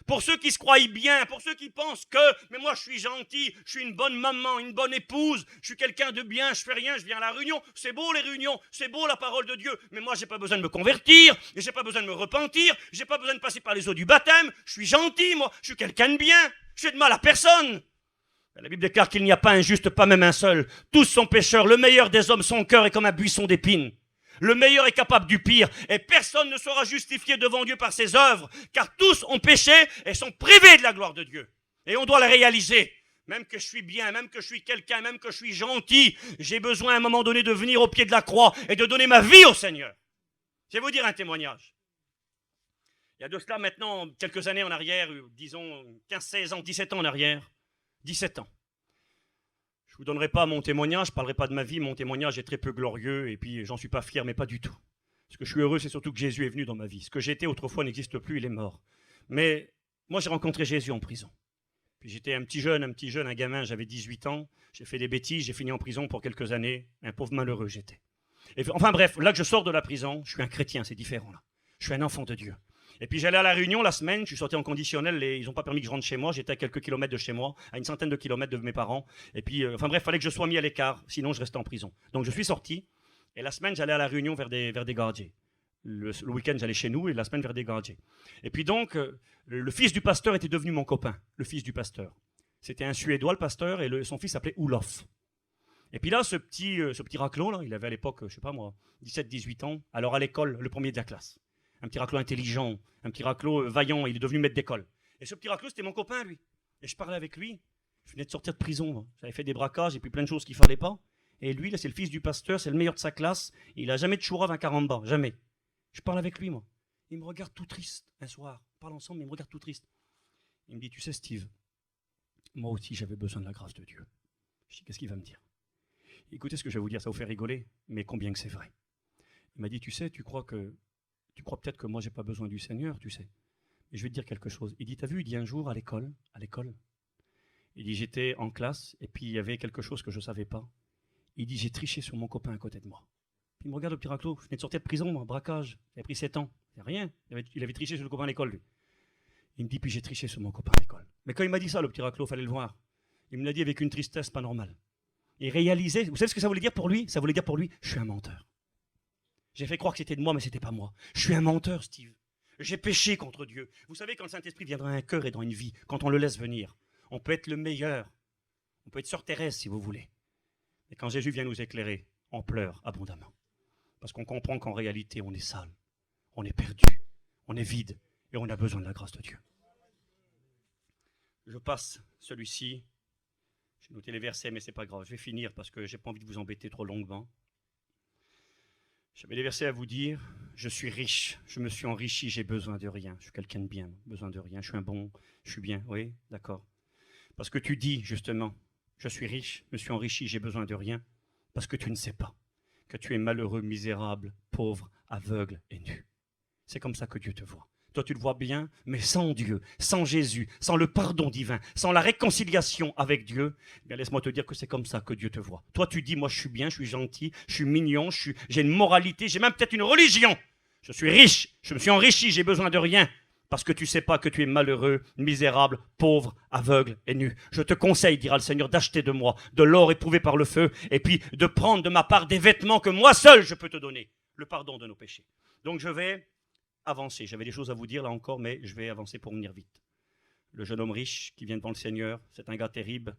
Pour ceux qui se croient bien, pour ceux qui pensent que, mais moi je suis gentil, je suis une bonne maman, une bonne épouse, je suis quelqu'un de bien, je fais rien, je viens à la réunion, c'est beau les réunions, c'est beau la parole de Dieu, mais moi j'ai pas besoin de me convertir, et j'ai pas besoin de me repentir, j'ai pas besoin de passer par les eaux du baptême, je suis gentil moi, je suis quelqu'un de bien, je fais de mal à personne. La Bible déclare qu'il n'y a pas un juste, pas même un seul, tous sont pécheurs, le meilleur des hommes, son cœur est comme un buisson d'épines. Le meilleur est capable du pire, et personne ne sera justifié devant Dieu par ses œuvres, car tous ont péché et sont privés de la gloire de Dieu. Et on doit le réaliser. Même que je suis bien, même que je suis quelqu'un, même que je suis gentil, j'ai besoin à un moment donné de venir au pied de la croix et de donner ma vie au Seigneur. Je vais vous dire un témoignage. Il y a de cela maintenant quelques années en arrière, disons 15, 16 ans, 17 ans en arrière, 17 ans. Je ne vous donnerai pas mon témoignage, je ne parlerai pas de ma vie, mon témoignage est très peu glorieux et puis j'en suis pas fier, mais pas du tout. Ce que je suis heureux, c'est surtout que Jésus est venu dans ma vie. Ce que j'étais autrefois n'existe plus, il est mort. Mais moi, j'ai rencontré Jésus en prison. Puis j'étais un petit jeune, un gamin, j'avais 18 ans, j'ai fait des bêtises, j'ai fini en prison pour quelques années, un pauvre malheureux j'étais. Enfin bref, là que je sors de la prison, je suis un chrétien, c'est différent là. Je suis un enfant de Dieu. Et puis j'allais à la Réunion la semaine, je suis sorti en conditionnel, ils n'ont pas permis que je rentre chez moi, j'étais à quelques kilomètres de chez moi, à une centaine de kilomètres de mes parents. Et puis, enfin bref, il fallait que je sois mis à l'écart, sinon je restais en prison. Donc je suis sorti, et la semaine j'allais à la Réunion vers des gardiers. Le week-end j'allais chez nous, et la semaine vers des gardiers. Et puis donc, le fils du pasteur était devenu mon copain, le fils du pasteur. C'était un Suédois le pasteur, et son fils s'appelait Olof. Et puis là, ce petit raclon, là, il avait à l'époque, je sais pas moi, 17-18 ans, alors à l'école, le premier de la classe. Un petit raclot intelligent, un petit raclot vaillant, il est devenu maître d'école. Et ce petit raclot, c'était mon copain, lui. Et je parlais avec lui. Je venais de sortir de prison. Moi. J'avais fait des braquages et puis plein de choses qu'il ne fallait pas. Et lui, là, c'est le fils du pasteur, c'est le meilleur de sa classe. Et il n'a jamais de chourave un caramba, jamais. Je parle avec lui, moi. Il me regarde tout triste un soir. On parle ensemble, mais il me regarde tout triste. Il me dit, tu sais, Steve, moi aussi, j'avais besoin de la grâce de Dieu. Je dis, qu'est-ce qu'il va me dire? Écoutez ce que je vais vous dire, ça vous fait rigoler, mais combien que c'est vrai. Il m'a dit, tu sais, tu crois peut-être que moi, j'ai pas besoin du Seigneur, tu sais. Mais je vais te dire quelque chose. Il dit, t'as vu, il dit un jour à l'école, il dit, j'étais en classe, et puis il y avait quelque chose que je ne savais pas. Il dit, j'ai triché sur mon copain à côté de moi. Puis il me regarde, le petit raclot, je venais de sortir de prison, moi, braquage. J'avais pris 7 ans. C'est rien. Il avait triché sur le copain à l'école, lui. Il me dit, puis j'ai triché sur mon copain à l'école. Mais quand il m'a dit ça, le petit raclot, il fallait le voir. Il me l'a dit avec une tristesse pas normale. Il réalisait, vous savez ce que ça voulait dire pour lui? Ça voulait dire pour lui, je suis un menteur. J'ai fait croire que c'était de moi, mais ce n'était pas moi. Je suis un menteur, Steve. J'ai péché contre Dieu. Vous savez, quand le Saint-Esprit vient dans un cœur et dans une vie, quand on le laisse venir, on peut être le meilleur. On peut être sur Thérèse, si vous voulez. Et quand Jésus vient nous éclairer, on pleure abondamment. Parce qu'on comprend qu'en réalité, on est sale, on est perdu, on est vide, et on a besoin de la grâce de Dieu. Je passe celui-ci. J'ai noté les versets, mais ce n'est pas grave. Je vais finir parce que je n'ai pas envie de vous embêter trop longuement. J'avais des versets à vous dire. Je suis riche, je me suis enrichi, j'ai besoin de rien. Je suis quelqu'un de bien, besoin de rien. Je suis un bon, je suis bien. Oui, d'accord. Parce que tu dis justement, je suis riche, je me suis enrichi, j'ai besoin de rien. Parce que tu ne sais pas que tu es malheureux, misérable, pauvre, aveugle et nu. C'est comme ça que Dieu te voit. Toi, tu le vois bien, mais sans Dieu, sans Jésus, sans le pardon divin, sans la réconciliation avec Dieu, eh bien laisse-moi te dire que c'est comme ça que Dieu te voit. Toi, tu dis, moi, je suis bien, je suis gentil, je suis mignon, j'ai une moralité, j'ai même peut-être une religion. Je suis riche, je me suis enrichi, j'ai besoin de rien. Parce que tu ne sais pas que tu es malheureux, misérable, pauvre, aveugle et nu. Je te conseille, dira le Seigneur, d'acheter de moi de l'or éprouvé par le feu, et puis de prendre de ma part des vêtements que moi seul je peux te donner, le pardon de nos péchés. Donc je vais avancer. J'avais des choses à vous dire là encore, mais je vais avancer pour venir vite. Le jeune homme riche qui vient devant le Seigneur, c'est un gars terrible.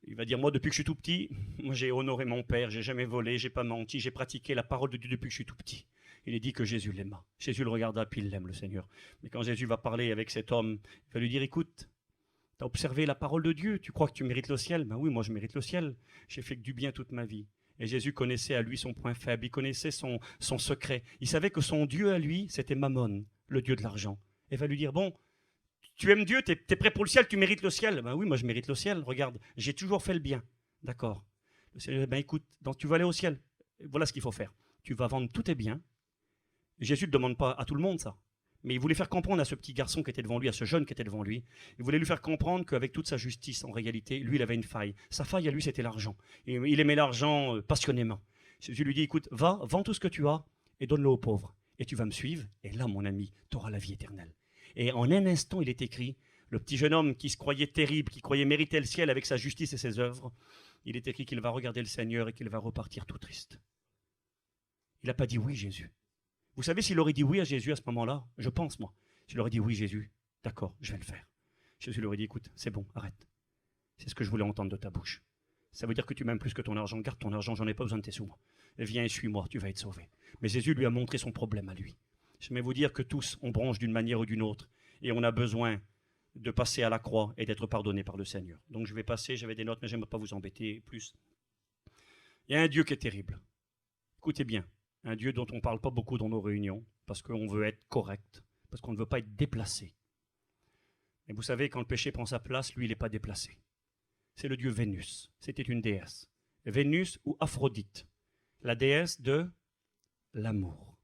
Il va dire, moi depuis que je suis tout petit, moi j'ai honoré mon père, j'ai jamais volé, j'ai pas menti, j'ai pratiqué la parole de Dieu depuis que je suis tout petit. Il est dit que Jésus l'aima. Jésus le regarda, puis il l'aime, le Seigneur. Mais quand Jésus va parler avec cet homme, il va lui dire, écoute, tu as observé la parole de Dieu, tu crois que tu mérites le ciel? Ben oui, moi je mérite le ciel. J'ai fait que du bien toute ma vie. Et Jésus connaissait à lui son point faible, il connaissait son secret. Il savait que son Dieu à lui, c'était Mammon, le Dieu de l'argent. Et il va lui dire, bon, tu aimes Dieu, tu es prêt pour le ciel, tu mérites le ciel? Ben oui, moi je mérite le ciel, regarde, j'ai toujours fait le bien. D'accord. Le Seigneur dit, ben écoute, donc tu vas aller au ciel. Voilà ce qu'il faut faire. Tu vas vendre tous tes biens. Jésus ne demande pas à tout le monde ça. Mais il voulait faire comprendre à ce petit garçon qui était devant lui, à ce jeune qui était devant lui, il voulait lui faire comprendre qu'avec toute sa justice, en réalité, lui, il avait une faille. Sa faille à lui, c'était l'argent. Et il aimait l'argent passionnément. Jésus lui dit, écoute, va, vends tout ce que tu as et donne-le aux pauvres. Et tu vas me suivre, et là, mon ami, tu auras la vie éternelle. Et en un instant, il est écrit, le petit jeune homme qui se croyait terrible, qui croyait mériter le ciel avec sa justice et ses œuvres, il est écrit qu'il va regarder le Seigneur et qu'il va repartir tout triste. Il n'a pas dit oui, Jésus. Vous savez, s'il aurait dit oui à Jésus à ce moment-là, je pense, moi, s'il aurait dit oui, Jésus, d'accord, je vais le faire. Jésus lui aurait dit, écoute, c'est bon, arrête. C'est ce que je voulais entendre de ta bouche. Ça veut dire que tu m'aimes plus que ton argent. Garde ton argent, j'en ai pas besoin de tes sous. Viens et suis-moi, tu vas être sauvé. Mais Jésus lui a montré son problème à lui. Je vais vous dire que tous, on branche d'une manière ou d'une autre, et on a besoin de passer à la croix et d'être pardonné par le Seigneur. Donc je vais passer, j'avais des notes, mais je n'aime pas vous embêter plus. Il y a un Dieu qui est terrible. Écoutez bien. Un Dieu dont on ne parle pas beaucoup dans nos réunions, parce qu'on veut être correct, parce qu'on ne veut pas être déplacé. Mais vous savez, quand le péché prend sa place, lui, il n'est pas déplacé. C'est le dieu Vénus. C'était une déesse. Vénus ou Aphrodite, la déesse de l'amour.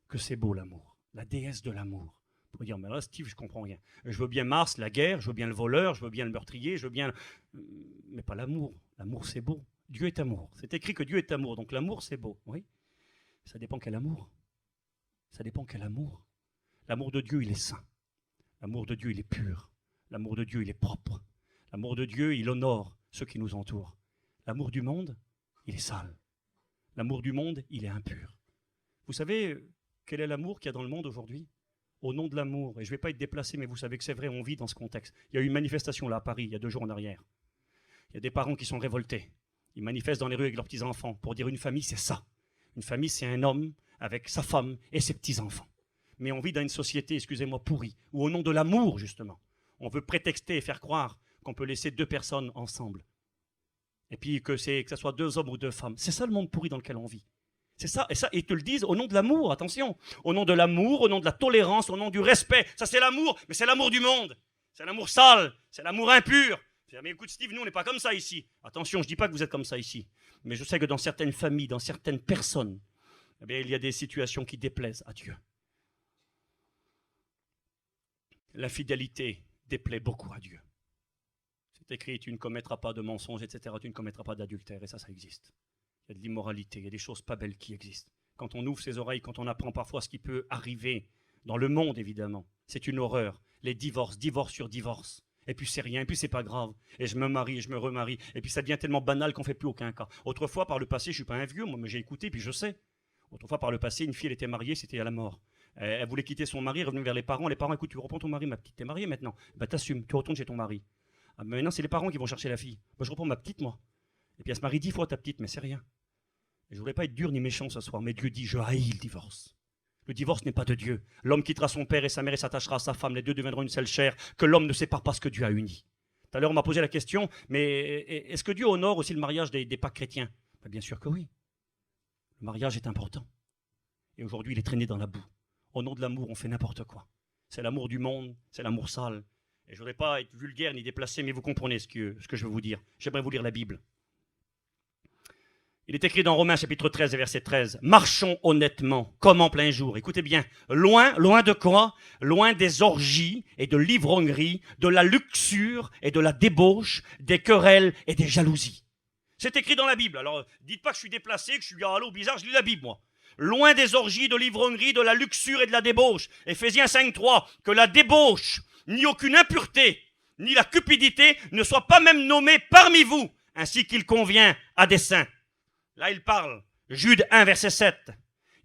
Que c'est beau l'amour. La déesse de l'amour. Vous pouvez dire, mais là, Steve, je ne comprends rien. Je veux bien Mars, la guerre, je veux bien le voleur, je veux bien le meurtrier, je veux bien... Mais pas l'amour. L'amour, c'est beau. Dieu est amour. C'est écrit que Dieu est amour, donc l'amour, c'est beau. Oui. Ça dépend quel amour. Ça dépend quel amour. L'amour de Dieu, il est saint. L'amour de Dieu, il est pur. L'amour de Dieu, il est propre. L'amour de Dieu, il honore ceux qui nous entourent. L'amour du monde, il est sale. L'amour du monde, il est impur. Vous savez quel est l'amour qu'il y a dans le monde aujourd'hui? Au nom de l'amour, et je ne vais pas être déplacé, mais vous savez que c'est vrai, on vit dans ce contexte. Il y a eu une manifestation là à Paris, il y a 2 jours en arrière. Il y a des parents qui sont révoltés. Ils manifestent dans les rues avec leurs petits-enfants pour dire une famille, c'est ça. Une famille, c'est un homme avec sa femme et ses petits-enfants. Mais on vit dans une société, excusez-moi, pourrie, où au nom de l'amour, justement, on veut prétexter et faire croire qu'on peut laisser 2 personnes ensemble. Et puis que ça soit 2 hommes ou 2 femmes. C'est ça le monde pourri dans lequel on vit. C'est ça, et ils te le disent au nom de l'amour, attention. Au nom de l'amour, au nom de la tolérance, au nom du respect. Ça, c'est l'amour, mais c'est l'amour du monde. C'est l'amour sale, c'est l'amour impur. Mais écoute Steve, nous on n'est pas comme ça ici. Attention, je ne dis pas que vous êtes comme ça ici. Mais je sais que dans certaines familles, dans certaines personnes, eh bien, il y a des situations qui déplaisent à Dieu. La fidélité déplaît beaucoup à Dieu. C'est écrit, tu ne commettras pas de mensonges, etc. Tu ne commettras pas d'adultère. Et ça existe. Il y a de l'immoralité, il y a des choses pas belles qui existent. Quand on ouvre ses oreilles, quand on apprend parfois ce qui peut arriver dans le monde, évidemment, c'est une horreur. Les divorces, divorce sur divorce. Et puis c'est rien, et puis c'est pas grave. Et je me marie, et je me remarie. Et puis ça devient tellement banal qu'on ne fait plus aucun cas. Autrefois, par le passé, je ne suis pas un vieux, moi, mais j'ai écouté, puis je sais. Autrefois, par le passé, une fille, elle était mariée, c'était à la mort. Elle voulait quitter son mari, revenir vers les parents. Les parents, écoute, tu reprends ton mari, ma petite, t'es mariée maintenant. Bah t'assumes, tu retournes chez ton mari. Ah, mais maintenant, c'est les parents qui vont chercher la fille. Moi, je reprends ma petite, moi. Et puis elle se marie 10 fois, ta petite, mais c'est rien. Et je voudrais pas être dur ni méchant ce soir, mais Dieu dit, je haïs le divorce. Le divorce n'est pas de Dieu. L'homme quittera son père et sa mère et s'attachera à sa femme. Les deux deviendront une seule chair. Que l'homme ne sépare pas ce que Dieu a uni. Tout à l'heure, on m'a posé la question, mais est-ce que Dieu honore aussi le mariage des pas chrétiens? Ben, bien sûr que oui. Le mariage est important. Et aujourd'hui, il est traîné dans la boue. Au nom de l'amour, on fait n'importe quoi. C'est l'amour du monde, c'est l'amour sale. Et je ne voudrais pas être vulgaire ni déplacé, mais vous comprenez ce que je veux vous dire. J'aimerais vous lire la Bible. Il est écrit dans Romains chapitre 13 et verset 13. Marchons honnêtement, comme en plein jour. Écoutez bien, loin de quoi? Loin des orgies et de l'ivrognerie, de la luxure et de la débauche, des querelles et des jalousies. C'est écrit dans la Bible. Alors, dites pas que je suis déplacé, que je suis allô bizarre, je lis la Bible, moi. Loin des orgies, de l'ivrognerie, de la luxure et de la débauche. Éphésiens 5.3. Que la débauche, ni aucune impureté, ni la cupidité ne soient pas même nommées parmi vous, ainsi qu'il convient à des saints. Là, il parle, Jude 1, verset 7.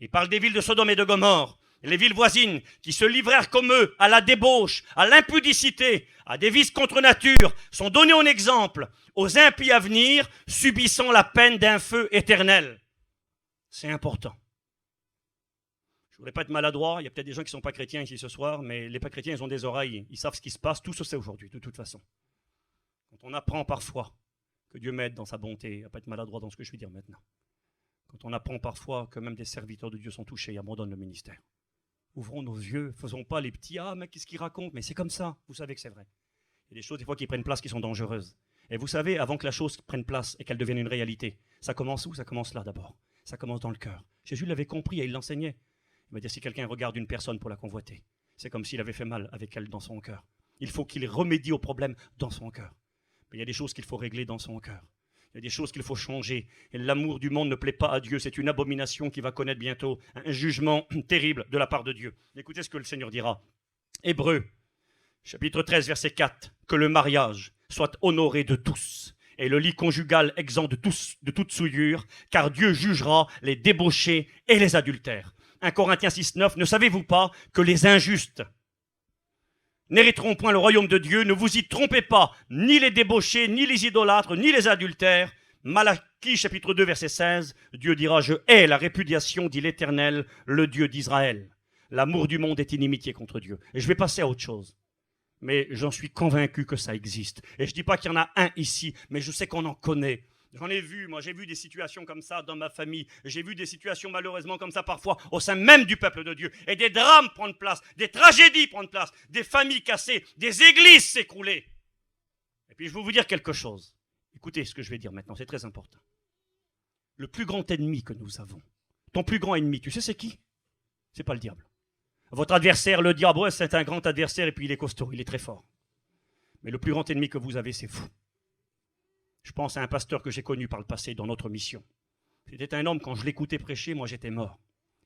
Il parle des villes de Sodome et de Gomorrhe, les villes voisines qui se livrèrent comme eux à la débauche, à l'impudicité, à des vices contre nature, sont donnés en exemple aux impies à venir, subissant la peine d'un feu éternel. C'est important. Je ne voudrais pas être maladroit, il y a peut-être des gens qui ne sont pas chrétiens ici ce soir, mais les pas chrétiens, ils ont des oreilles, ils savent ce qui se passe, tout se sait aujourd'hui, de toute façon. Quand on apprend parfois, que Dieu m'aide dans sa bonté, il ne va pas être maladroit dans ce que je vais dire maintenant. Quand on apprend parfois que même des serviteurs de Dieu sont touchés et abandonnent le ministère. Ouvrons nos yeux, faisons pas les petits « Ah, mais qu'est-ce qu'il raconte ?» Mais c'est comme ça, vous savez que c'est vrai. Il y a des choses des fois qui prennent place qui sont dangereuses. Et vous savez, avant que la chose prenne place et qu'elle devienne une réalité, ça commence où? Ça commence là d'abord. Ça commence dans le cœur. Jésus l'avait compris et il l'enseignait. Il va dire si quelqu'un regarde une personne pour la convoiter, c'est comme s'il avait fait mal avec elle dans son cœur. Il faut qu'il remédie au problème dans son cœur. Mais il y a des choses qu'il faut régler dans son cœur. Il y a des choses qu'il faut changer. Et l'amour du monde ne plaît pas à Dieu. C'est une abomination qui va connaître bientôt un jugement terrible de la part de Dieu. Écoutez ce que le Seigneur dira. Hébreux, chapitre 13, verset 4. Que le mariage soit honoré de tous et le lit conjugal exempt de toute souillure, car Dieu jugera les débauchés et les adultères. 1 Corinthiens 6, 9. Ne savez-vous pas que les injustes n'hériteront point le royaume de Dieu? Ne vous y trompez pas, ni les débauchés, ni les idolâtres, ni les adultères. Malachie chapitre 2 verset 16, Dieu dira « Je hais la répudiation, dit l'Éternel, le Dieu d'Israël. » L'amour du monde est inimitié contre Dieu. Et je vais passer à autre chose. Mais j'en suis convaincu que ça existe. Et je ne dis pas qu'il y en a un ici, mais je sais qu'on en connaît. J'en ai vu, moi j'ai vu des situations comme ça dans ma famille, j'ai vu des situations malheureusement comme ça parfois au sein même du peuple de Dieu, et des drames prendre place, des tragédies prendre place, des familles cassées, des églises s'écrouler. Et puis je vais vous dire quelque chose, écoutez ce que je vais dire maintenant, c'est très important. Le plus grand ennemi que nous avons, ton plus grand ennemi, tu sais c'est qui? C'est pas le diable. Votre adversaire, le diable, ouais, c'est un grand adversaire et puis il est costaud, il est très fort. Mais le plus grand ennemi que vous avez, c'est vous. Je pense à un pasteur que j'ai connu par le passé dans notre mission. C'était un homme, quand je l'écoutais prêcher, moi j'étais mort.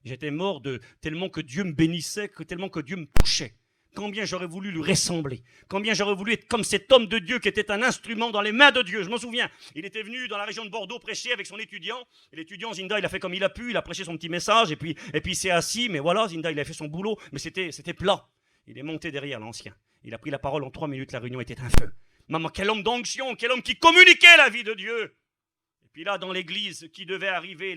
J'étais mort tellement que Dieu me bénissait, tellement que Dieu me touchait. Combien j'aurais voulu lui ressembler. Combien j'aurais voulu être comme cet homme de Dieu qui était un instrument dans les mains de Dieu. Je m'en souviens. Il était venu dans la région de Bordeaux prêcher avec son étudiant. Et l'étudiant, Zinda, il a fait comme il a pu. Il a prêché son petit message et puis il s'est assis. Mais voilà, Zinda, il a fait son boulot. Mais c'était plat. Il est monté derrière l'ancien. Il a pris la parole en 3 minutes. La réunion était un feu. Maman, quel homme d'onction, quel homme qui communiquait la vie de Dieu. Et puis là, dans l'église, qui devait arriver,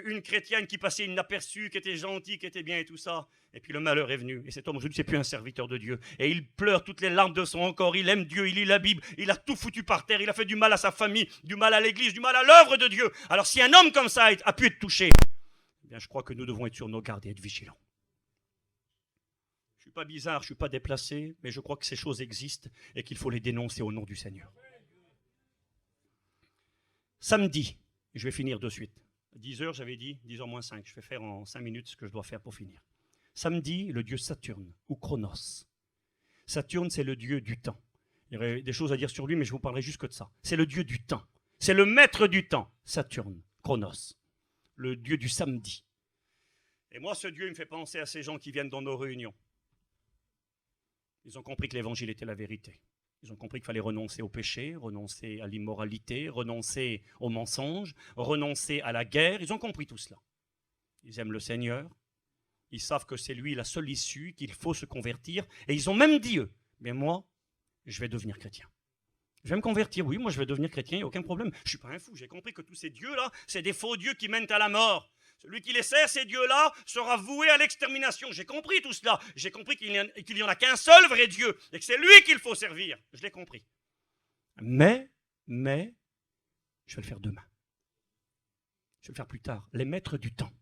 une chrétienne qui passait inaperçue, qui était gentille, qui était bien et tout ça. Et puis le malheur est venu. Et cet homme, aujourd'hui, c'est plus un serviteur de Dieu. Et il pleure toutes les larmes de son corps. Il aime Dieu, il lit la Bible. Il a tout foutu par terre. Il a fait du mal à sa famille, du mal à l'église, du mal à l'œuvre de Dieu. Alors si un homme comme ça a pu être touché, eh bien, je crois que nous devons être sur nos gardes et être vigilants. Je ne suis pas bizarre, je ne suis pas déplacé, mais je crois que ces choses existent et qu'il faut les dénoncer au nom du Seigneur. Samedi, je vais finir de suite. 10h, j'avais dit, 10h moins 5. Je vais faire en 5 minutes ce que je dois faire pour finir. Samedi, le dieu Saturne, ou Chronos. Saturne, c'est le dieu du temps. Il y aurait des choses à dire sur lui, mais je vous parlerai juste que de ça. C'est le dieu du temps. C'est le maître du temps, Saturne, Chronos. Le dieu du samedi. Et moi, ce dieu, il me fait penser à ces gens qui viennent dans nos réunions. Ils ont compris que l'évangile était la vérité. Ils ont compris qu'il fallait renoncer au péché, renoncer à l'immoralité, renoncer au mensonge, renoncer à la guerre. Ils ont compris tout cela. Ils aiment le Seigneur. Ils savent que c'est lui la seule issue, qu'il faut se convertir. Et ils ont même dit, eux, mais moi, je vais devenir chrétien. Je vais me convertir, oui, moi je vais devenir chrétien, il n'y a aucun problème. Je ne suis pas un fou, j'ai compris que tous ces dieux-là, c'est des faux dieux qui mènent à la mort. Celui qui les sert, ces dieux-là, sera voué à l'extermination. J'ai compris tout cela. J'ai compris qu'il n'y en a qu'un seul vrai Dieu et que c'est lui qu'il faut servir. Je l'ai compris. Mais, je vais le faire demain. Je vais le faire plus tard. Les maîtres du temps.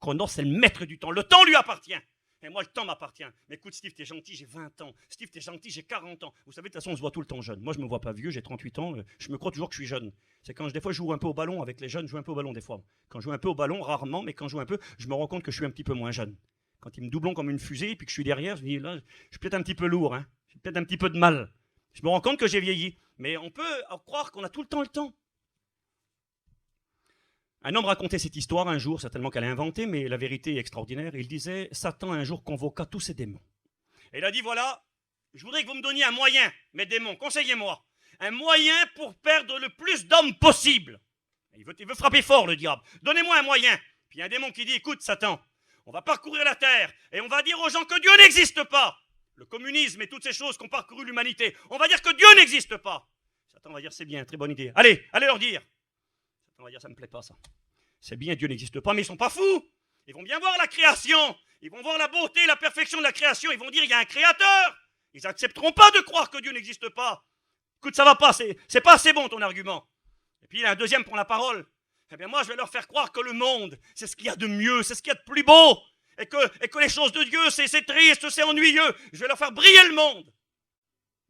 Chronos, c'est le maître du temps. Le temps lui appartient. Et moi, le temps m'appartient. Mais écoute, Steve, t'es gentil, j'ai 20 ans. Steve, t'es gentil, j'ai 40 ans. Vous savez, de toute façon, on se voit tout le temps jeune. Moi, je ne me vois pas vieux, j'ai 38 ans. Je me crois toujours que je suis jeune. C'est quand, des fois, je joue un peu au ballon avec les jeunes, je joue un peu au ballon des fois. Quand je joue un peu au ballon, rarement, mais quand je joue un peu, je me rends compte que je suis un petit peu moins jeune. Quand ils me doublent comme une fusée et puis que je suis derrière, je me dis, là, je suis peut-être un petit peu lourd. Hein. J'ai peut-être un petit peu de mal. Je me rends compte que j'ai vieilli. Mais on peut croire qu'on a tout le temps le temps. Un homme racontait cette histoire un jour, certainement qu'elle a inventée, mais la vérité est extraordinaire. Il disait, Satan un jour convoqua tous ses démons. Et il a dit, voilà, je voudrais que vous me donniez un moyen, mes démons, conseillez-moi. Un moyen pour perdre le plus d'hommes possible. Il veut frapper fort, le diable. Donnez-moi un moyen. Puis il y a un démon qui dit, écoute, Satan, on va parcourir la terre et on va dire aux gens que Dieu n'existe pas. Le communisme et toutes ces choses qui ont parcouru l'humanité, on va dire que Dieu n'existe pas. Satan va dire, c'est bien, très bonne idée. Allez leur dire. On va dire, ça ne me plaît pas, ça. C'est bien, Dieu n'existe pas, mais ils ne sont pas fous. Ils vont bien voir la création. Ils vont voir la beauté, la perfection de la création. Ils vont dire, il y a un créateur. Ils n'accepteront pas de croire que Dieu n'existe pas. Écoute, ça va pas, c'est pas assez bon ton argument. Et puis, il y a un deuxième pour la parole. Eh bien, moi, je vais leur faire croire que le monde, c'est ce qu'il y a de mieux, c'est ce qu'il y a de plus beau. Et que les choses de Dieu, c'est triste, c'est ennuyeux. Je vais leur faire briller le monde.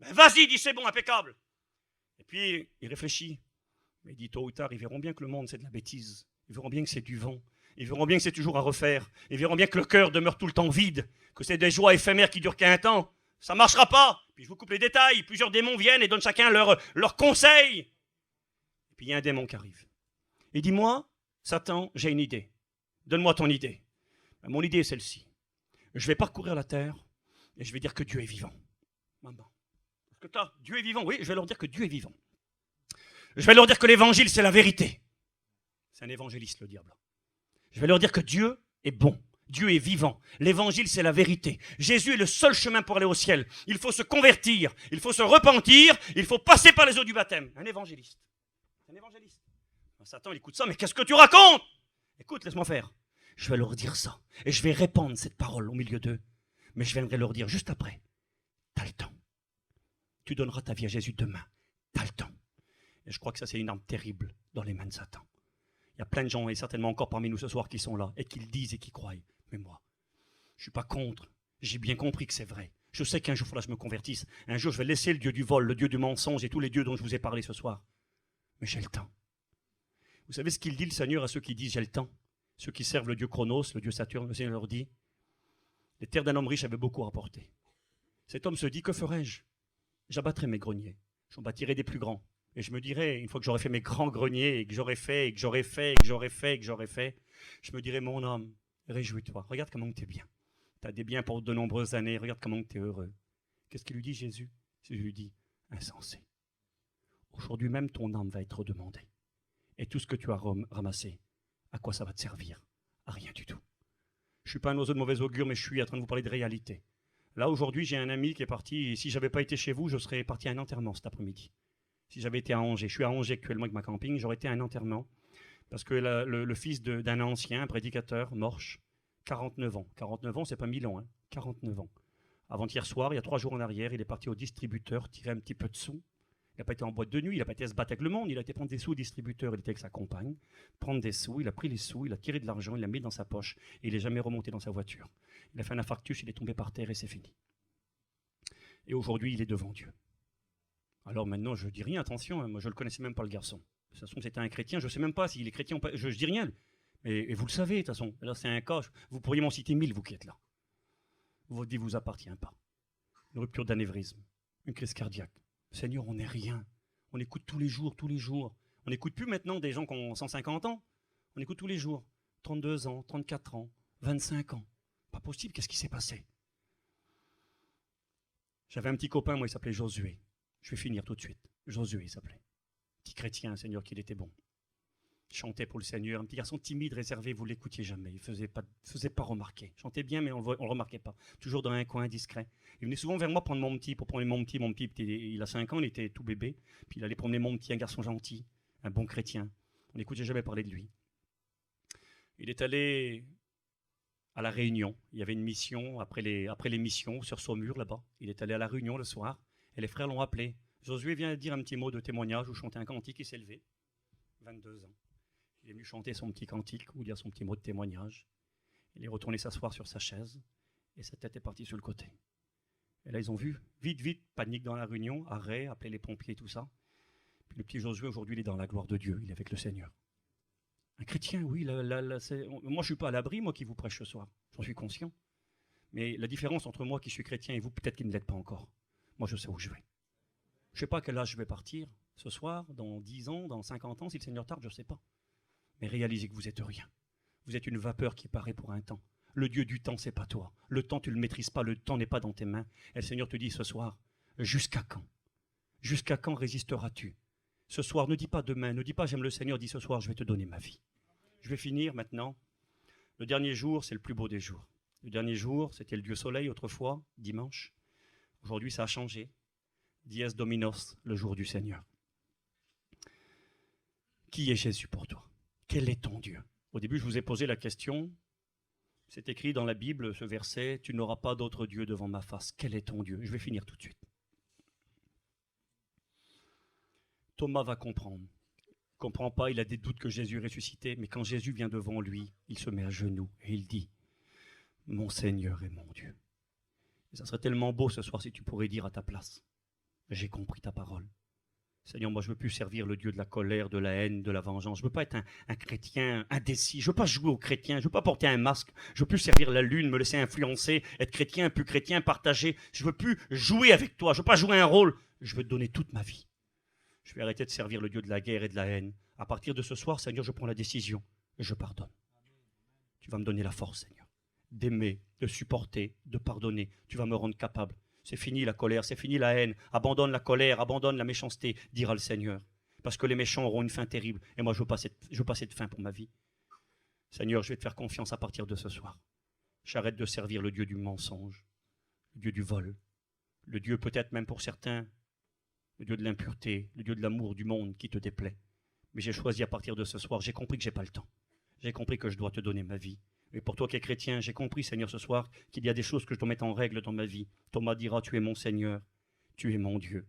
Ben, vas-y, dit, c'est bon, impeccable. Et puis, il réfléchit. Mais il dit, tôt ou tard, ils verront bien que le monde, c'est de la bêtise. Ils verront bien que c'est du vent. Ils verront bien que c'est toujours à refaire. Ils verront bien que le cœur demeure tout le temps vide, que c'est des joies éphémères qui durent qu'un temps. Ça ne marchera pas. Puis je vous coupe les détails. Plusieurs démons viennent et donnent chacun leur conseil. Et puis il y a un démon qui arrive. Il dit, moi, Satan, j'ai une idée. Donne-moi ton idée. Ben, mon idée est celle-ci. Je vais parcourir la terre et je vais dire que Dieu est vivant. Maman. Parce que Dieu est vivant. Oui, je vais leur dire que Dieu est vivant. Je vais leur dire que l'évangile, c'est la vérité. C'est un évangéliste, le diable. Je vais leur dire que Dieu est bon. Dieu est vivant. L'évangile, c'est la vérité. Jésus est le seul chemin pour aller au ciel. Il faut se convertir. Il faut se repentir. Il faut passer par les eaux du baptême. Un évangéliste. Un évangéliste. Satan, il écoute ça. Mais qu'est-ce que tu racontes? Écoute, laisse-moi faire. Je vais leur dire ça. Et je vais répandre cette parole au milieu d'eux. Mais je viendrai leur dire juste après. T'as le temps. Tu donneras ta vie à Jésus demain. T'as le temps. Et je crois que ça, c'est une arme terrible dans les mains de Satan. Il y a plein de gens, et certainement encore parmi nous ce soir, qui sont là, et qui le disent et qui croient. Mais moi, je ne suis pas contre. J'ai bien compris que c'est vrai. Je sais qu'un jour, il faudra que je me convertisse. Un jour, je vais laisser le Dieu du vol, le Dieu du mensonge et tous les dieux dont je vous ai parlé ce soir. Mais j'ai le temps. Vous savez ce qu'il dit, le Seigneur, à ceux qui disent « j'ai le temps ». Ceux qui servent le Dieu Chronos, le Dieu Saturne, le Seigneur leur dit « les terres d'un homme riche avaient beaucoup rapporté. Cet homme se dit « que ferai-je? J'abattrai mes greniers. J'en bâtirai des plus grands. Et je me dirais, une fois que j'aurai fait mes grands greniers, et que j'aurai fait, et que j'aurai fait, et que j'aurai fait, et que j'aurai fait, je me dirais, mon homme, réjouis-toi. Regarde comment tu es bien. Tu as des biens pour de nombreuses années. Regarde comment tu es heureux. Qu'est-ce qu'il lui dit, Jésus? Jésus lui dit, insensé. Aujourd'hui même, ton âme va être demandée. Et tout ce que tu as ramassé, à quoi ça va te servir? À rien du tout. Je ne suis pas un oiseau de mauvais augure, mais je suis en train de vous parler de réalité. Là, aujourd'hui, j'ai un ami qui est parti, et si je n'avais pas été chez vous, je serais parti à un enterrement cet après-midi. Si j'avais été à Angers, je suis à Angers actuellement avec ma camping, j'aurais été à un enterrement, parce que le fils d'un ancien, un prédicateur, Morche, 49 ans. 49 ans, c'est pas 1000 ans, hein, 49 ans. Avant-hier soir, il y a 3 jours en arrière, il est parti au distributeur, tirer un petit peu de sous. Il n'a pas été en boîte de nuit, il n'a pas été à se battre avec le monde, il a été prendre des sous au distributeur, il était avec sa compagne, prendre des sous, il a pris les sous, il a tiré de l'argent, il l'a mis dans sa poche, et il n'est jamais remonté dans sa voiture. Il a fait un infarctus, il est tombé par terre et c'est fini. Et aujourd'hui, il est devant Dieu. Alors maintenant, je ne dis rien, attention, hein, moi je ne le connaissais même pas le garçon. De toute façon, c'était un chrétien, je ne sais même pas s'il est chrétien ou pas, je ne dis rien. Et vous le savez, de toute façon, là c'est un cas, vous pourriez m'en citer 1000, vous qui êtes là. Votre vie ne vous appartient pas. Une rupture d'anévrisme, une crise cardiaque. Seigneur, on n'est rien. On écoute tous les jours, tous les jours. On n'écoute plus maintenant des gens qui ont 150 ans. On écoute tous les jours. 32 ans, 34 ans, 25 ans. Pas possible, qu'est-ce qui s'est passé? J'avais un petit copain, moi, il s'appelait Josué. Je vais finir tout de suite. Josué, il s'appelait. Petit chrétien, Seigneur, qu'il était bon. Il chantait pour le Seigneur. Un petit garçon timide, réservé, vous ne l'écoutiez jamais. Il ne faisait pas remarquer. Il chantait bien, mais on ne le remarquait pas. Toujours dans un coin discret. Il venait souvent vers moi prendre mon petit, pour prendre mon petit. Mon petit, il a 5 ans, il était tout bébé. Puis il allait promener mon petit, un garçon gentil, un bon chrétien. On n'écoutait jamais parler de lui. Il est allé à la Réunion. Il y avait une mission, après les missions, sur Saumur, là-bas. Il est allé à la Réunion le soir, et les frères l'ont appelé. Josué vient dire un petit mot de témoignage, ou chanter un cantique, il s'est levé. 22 ans. Il est venu chanter son petit cantique, ou dire son petit mot de témoignage. Il est retourné s'asseoir sur sa chaise, et sa tête est partie sur le côté. Et là, ils ont vu, vite, panique dans la Réunion, arrêt, appeler les pompiers, tout ça. Puis le petit Josué, aujourd'hui, il est dans la gloire de Dieu, il est avec le Seigneur. Un chrétien, oui, moi je ne suis pas à l'abri, moi qui vous prêche ce soir, j'en suis conscient. Mais la différence entre moi qui suis chrétien et vous, peut-être qui ne l'êtes pas encore. Moi je sais où je vais. Je ne sais pas à quel âge je vais partir, ce soir, dans 10 ans, dans 50 ans, si le Seigneur tarde, je ne sais pas. Mais réalisez que vous n'êtes rien. Vous êtes une vapeur qui paraît pour un temps. Le Dieu du temps, ce n'est pas toi. Le temps, tu ne le maîtrises pas, le temps n'est pas dans tes mains. Et le Seigneur te dit ce soir, jusqu'à quand? Jusqu'à quand résisteras-tu? Ce soir, ne dis pas demain, ne dis pas j'aime le Seigneur, dis ce soir, je vais te donner ma vie. Je vais finir maintenant. Le dernier jour, c'est le plus beau des jours. Le dernier jour, c'était le Dieu Soleil autrefois, dimanche. Aujourd'hui, ça a changé. Dies Dominos, le jour du Seigneur. Qui est Jésus pour toi? Quel est ton Dieu? Au début, je vous ai posé la question. C'est écrit dans la Bible, ce verset, tu n'auras pas d'autre Dieu devant ma face. Quel est ton Dieu? Je vais finir tout de suite. Thomas va comprendre. Il ne comprend pas, il a des doutes que Jésus est ressuscité, mais quand Jésus vient devant lui, il se met à genoux et il dit, mon Seigneur et mon Dieu. Et ça serait tellement beau ce soir si tu pourrais dire à ta place, j'ai compris ta parole. Seigneur, moi je ne veux plus servir le Dieu de la colère, de la haine, de la vengeance. Je ne veux pas être un chrétien indécis. Je ne veux pas jouer au chrétien. Je ne veux pas porter un masque. Je ne veux plus servir la lune, me laisser influencer, être chrétien, plus chrétien, partager. Je ne veux plus jouer avec toi. Je ne veux pas jouer un rôle. Je veux te donner toute ma vie. Je vais arrêter de servir le Dieu de la guerre et de la haine. À partir de ce soir, Seigneur, je prends la décision et je pardonne. Tu vas me donner la force, Seigneur, d'aimer, de supporter, de pardonner. Tu vas me rendre capable. C'est fini la colère, c'est fini la haine. Abandonne la colère, abandonne la méchanceté, dira le Seigneur. Parce que les méchants auront une fin terrible. Et moi, je veux pas cette fin pour ma vie. Seigneur, je vais te faire confiance à partir de ce soir. J'arrête de servir le Dieu du mensonge, le Dieu du vol, le Dieu peut-être même pour certains, le Dieu de l'impureté, le Dieu de l'amour du monde qui te déplaît. Mais j'ai choisi à partir de ce soir, j'ai compris que je n'ai pas le temps. J'ai compris que je dois te donner ma vie. Et pour toi qui es chrétien, j'ai compris, Seigneur, ce soir, qu'il y a des choses que je dois mettre en règle dans ma vie. Thomas dira, tu es mon Seigneur, tu es mon Dieu.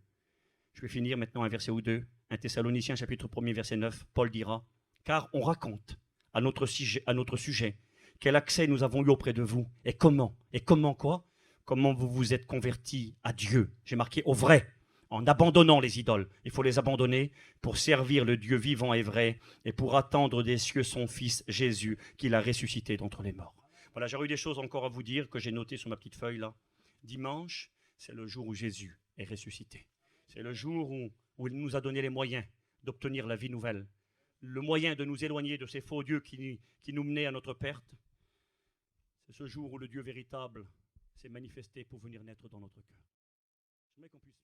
Je vais finir maintenant un verset ou deux. 1 Thessaloniciens, chapitre 1er, verset 9. Paul dira, car on raconte à notre sujet quel accès nous avons eu auprès de vous. Et comment quoi? Comment vous vous êtes convertis à Dieu. J'ai marqué au vrai. En abandonnant les idoles. Il faut les abandonner pour servir le Dieu vivant et vrai et pour attendre des cieux son Fils Jésus qu'il a ressuscité d'entre les morts. Voilà, j'aurais eu des choses encore à vous dire que j'ai notées sur ma petite feuille là. Dimanche, c'est le jour où Jésus est ressuscité. C'est le jour où il nous a donné les moyens d'obtenir la vie nouvelle. Le moyen de nous éloigner de ces faux dieux qui nous menaient à notre perte. C'est ce jour où le Dieu véritable s'est manifesté pour venir naître dans notre cœur. J'aimerais qu'on puisse